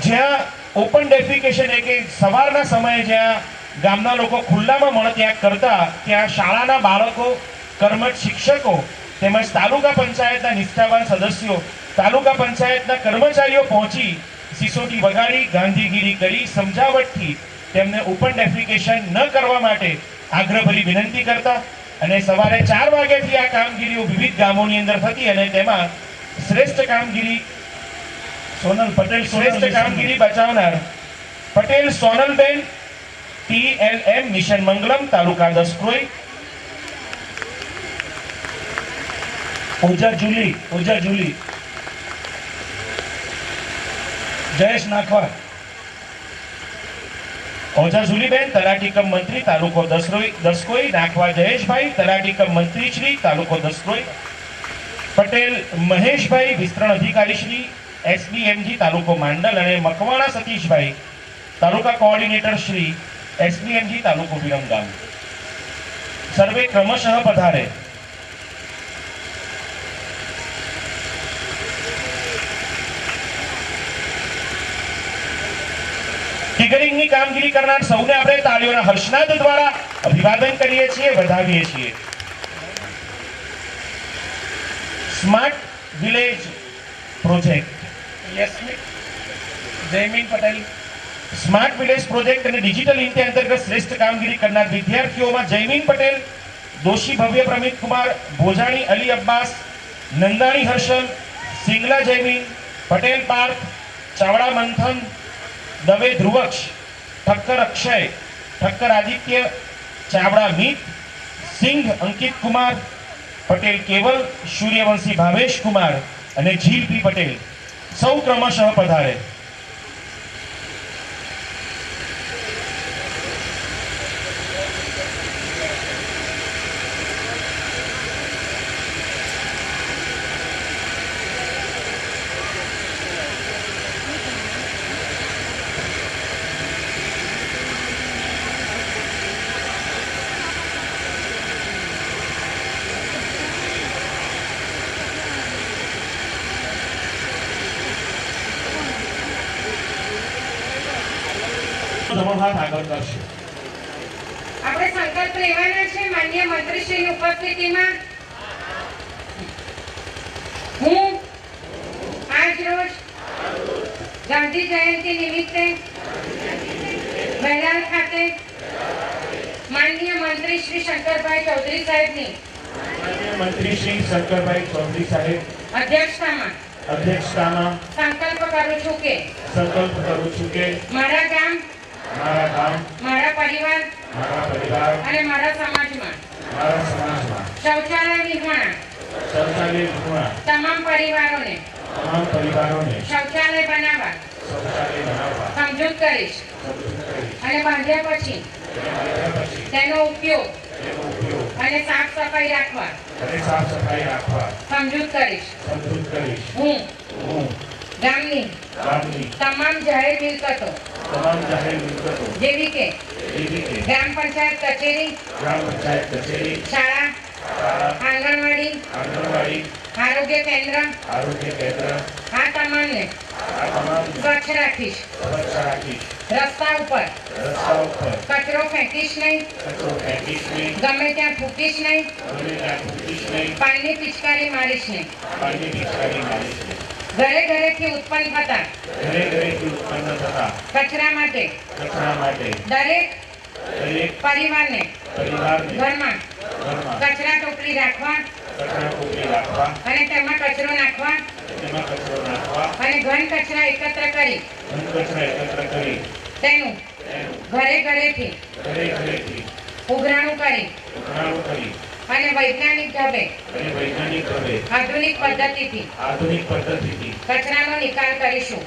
જ્યાં ઓપન ડેફિકેશન એટલે કે સવારના સમયે જ્યાં ગામના લોકો ખુલ્લામાં મળત્યાગ કરતા ત્યાં શાળાના બાળકો, કર્મઠ શિક્ષકો તેમજ તાલુકા પંચાયતના નિષ્ઠાવાન સદસ્યો, તાલુકા પંચાયતના કર્મચારીઓ પહોંચી સિસોટી વગાડી ગાંધીગીરી કરી સમજાવટથી તેમને ઓપન ડેફિકેશન ન કરવા માટે આગ્રહભરી વિનંતી કરતા અને સવારે 4 વાગ્યાથી આ કામગીરીઓ વિવિધ ગામોની અંદર થતી અને તેમાં શ્રેષ્ઠ કામગીરી શ્રેષ્ઠ કામગીરી બચાવનાર પટેલ સોનલબેન TLM મિશન મંગલમ તાલુકા દસક્રોઈ, ઓજા જુલી જયેશ નાખવા, ઓઝા જુલીબેન તલાટી કમ મંત્રી તાલુકો દસકોઈ, નાખવા જયેશભાઈ તલાટી કમ મંત્રી શ્રી તાલુકો દસકોઈ, પટેલ મહેશભાઈ વિસ્તરણ અધિકારી શ્રી SBMG તાલુકો માંડલ અને મકવાણા સતીશભાઈ તાલુકા કોઓર્ડિનેટર શ્રી SBMG તાલુકો વિરમગામ. સર્વે ક્રમશઃ પધારે. ટિકરિંગની કામગીરી કરનાર સૌને આપણે તાળીઓના હર્ષનાદ દ્વારા અભિવાદન કરીએ છીએ, વધાવીએ છીએ. Smart village project Jaymin Patel. Smart village project અને ડિજિટલ ઇન્ડિયા અંતર્ગત શ્રેષ્ઠ કામગીરી કરનાર વિદ્યાર્થીઓમાં જયમીન પટેલ, દોશી ભવ્ય પ્રમિત કુમાર, ભોજાણી અલી અબ્બાસ, નંદાણી હર્ષલ, સિંગલા જયમીન, પટેલ પાર્થ, ચાવડા મંથન, દવે ધ્રુવક્ષ, ઠક્કર અક્ષય, ઠક્કર આદિત્ય, ચાવડા મિત, સિંઘ અંકિત કુમાર, પટેલ કેવલ, સૂર્યવંશી ભાવેશ કુમાર અને જીલ પી પટેલ સૌ ક્રમશઃ પધારે. આપણે સંકલ્પ લેવાના છે માનનીય મંત્રીશ્રીની ઉપસ્થિતિમાં. હું આજ રોજ ગાંધી જયંતિ નિમિત્તે મહેલાલ ખાતે માનનીય મંત્રી શ્રી શંકરભાઈ ચૌધરી સાહેબની અધ્યક્ષતામાં સંકલ્પ કરું છું કે મારા ગામ, મારા પરિવાર અને મારા સમાજમાં શૌચાલય વિહોણા તમામ પરિવારોને શૌચાલય બનાવવા સમજૂત કરીશ અને બાંધ્યા પછી તેનો ઉપયોગ અને સાફ સફાઈ રાખવા સમજૂત કરીશ. હું ગામની તમામ જાહેર મિલકતો જેવી કે ગ્રામ પંચાયત કચેરી, શાળા, આંગણવાડી, આરોગ્ય કેન્દ્ર આ તમામને સ્વચ્છ રાખીશ. રસ્તા ઉપર કચરો ફેંકીશ નહીં, ગમે ત્યાં થૂકીશ નહીં, પાણીની પિચકારી મારીશ નહીં. ઘરે ઘરેથી ઉત્પન્ન થતા કચરા માટે દરેક પરિવારને ઘરમાં કચરા ટોપલી રાખવા અને તેમાં કચરો નાખવા અને ઘન કચરા એકત્ર કરી તેનું ઘરે ઘરેથી ઉઘરાણું કરી અને વૈજ્ઞાનિક ઢબે આધુનિક પદ્ધતિથી કચરાનો નિકાલ કરીશું.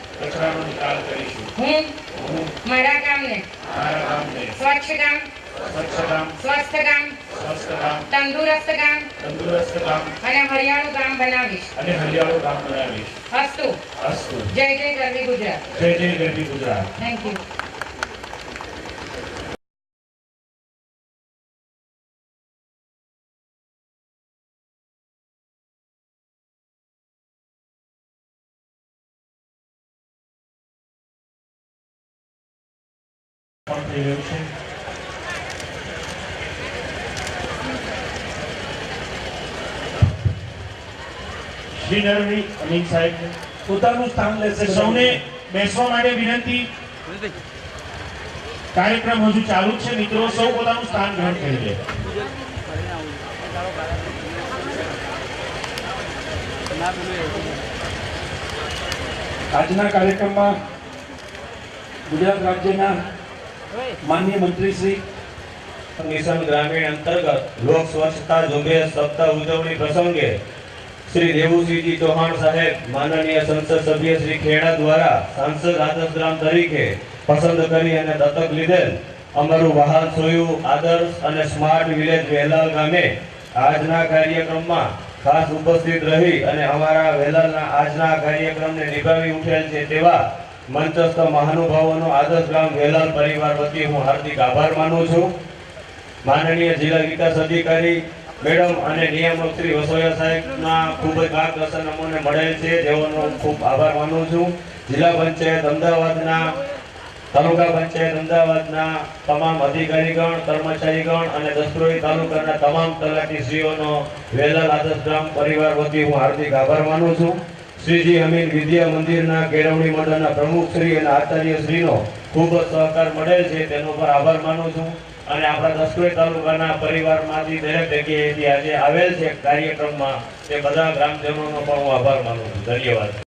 હું મારા ગામને સ્વચ્છ ગામ, સ્વસ્થ ગામ, તંદુરસ્ત ગામ અને હરિયાળું ગામ બનાવીશ. અસ્તુ. જય જય ગરવી ગુજરાત. Thank you. થઈ રહ્યું છે. શ્રી નરવી અમીન સાહેબ પોતાનું સ્થાન લેશે. સૌને બેસવા માટે વિનંતી. કાર્યક્રમ હજુ ચાલુ છે મિત્રો, સૌ પોતાનું સ્થાન ગ્રહણ કરી લે. આજના કાર્યક્રમમાં ગુજરાત રાજ્યના માનનીય મંત્રી શ્રી મિશન ગ્રામીણ અંતર્ગત લોક સ્વચ્છતા ઝુંબેશ સપ્તાહ ઉજવણી પ્રસંગે શ્રી દેવુસિંહજી ચૌહાણ સાહેબ માનનીય સંસદ સભ્ય શ્રી ખેડા દ્વારા સાંસદ આદર્શગ્રામ તરીકે પસંદ કરી અને દત્તક લીધેલ અમારું વહાલ સોયું આદર્શ અને સ્માર્ટ વિલેજ વેલાલ ગામે આજના કાર્યક્રમમાં ખાસ ઉપસ્થિત રહી અને અમારા વેલાલના આજના કાર્યક્રમને નિભાવી ઉઠેલ છે તેવા મંચસ્થ મહાનુભાવોનો આદર્શ ગામ વેલાલ પરિવાર વતી હું હાર્દિક આભાર માનું છું. માનનીય જિલ્લા વિકાસ અધિકારી મેડમ અને નિયામક શ્રી વસોયા સાહેબના ખૂબ જ માર્ગદર્શન અમને મળેલ છે, જેઓનો ખૂબ આભાર માનું છું. જિલ્લા પંચાયત અમદાવાદના, તાલુકા પંચાયત અમદાવાદના તમામ અધિકારીગણ, કર્મચારીગણ અને દસક્રોઈ તાલુકાના તમામ તલાટીશ્રીઓનો વેલાલ આદર્શ ગ્રામ પરિવાર વતી હું હાર્દિક આભાર માનું છું. શ્રીજી અમીન વિદ્યા મંદિરના કેળવણી મંડળના પ્રમુખ શ્રી અને આચાર્ય શ્રીનો ખૂબ જ સહકાર મળેલ છે, તેનો પર આભાર માનું છું. અને આપણા દસક્રોઈ તાલુકાના પરિવારમાંથી દરેક જગ્યાએથી આજે આવેલ છે કાર્યક્રમમાં તે બધા ગ્રામજનોનો પણ હું આભાર માનું છું. ધન્યવાદ.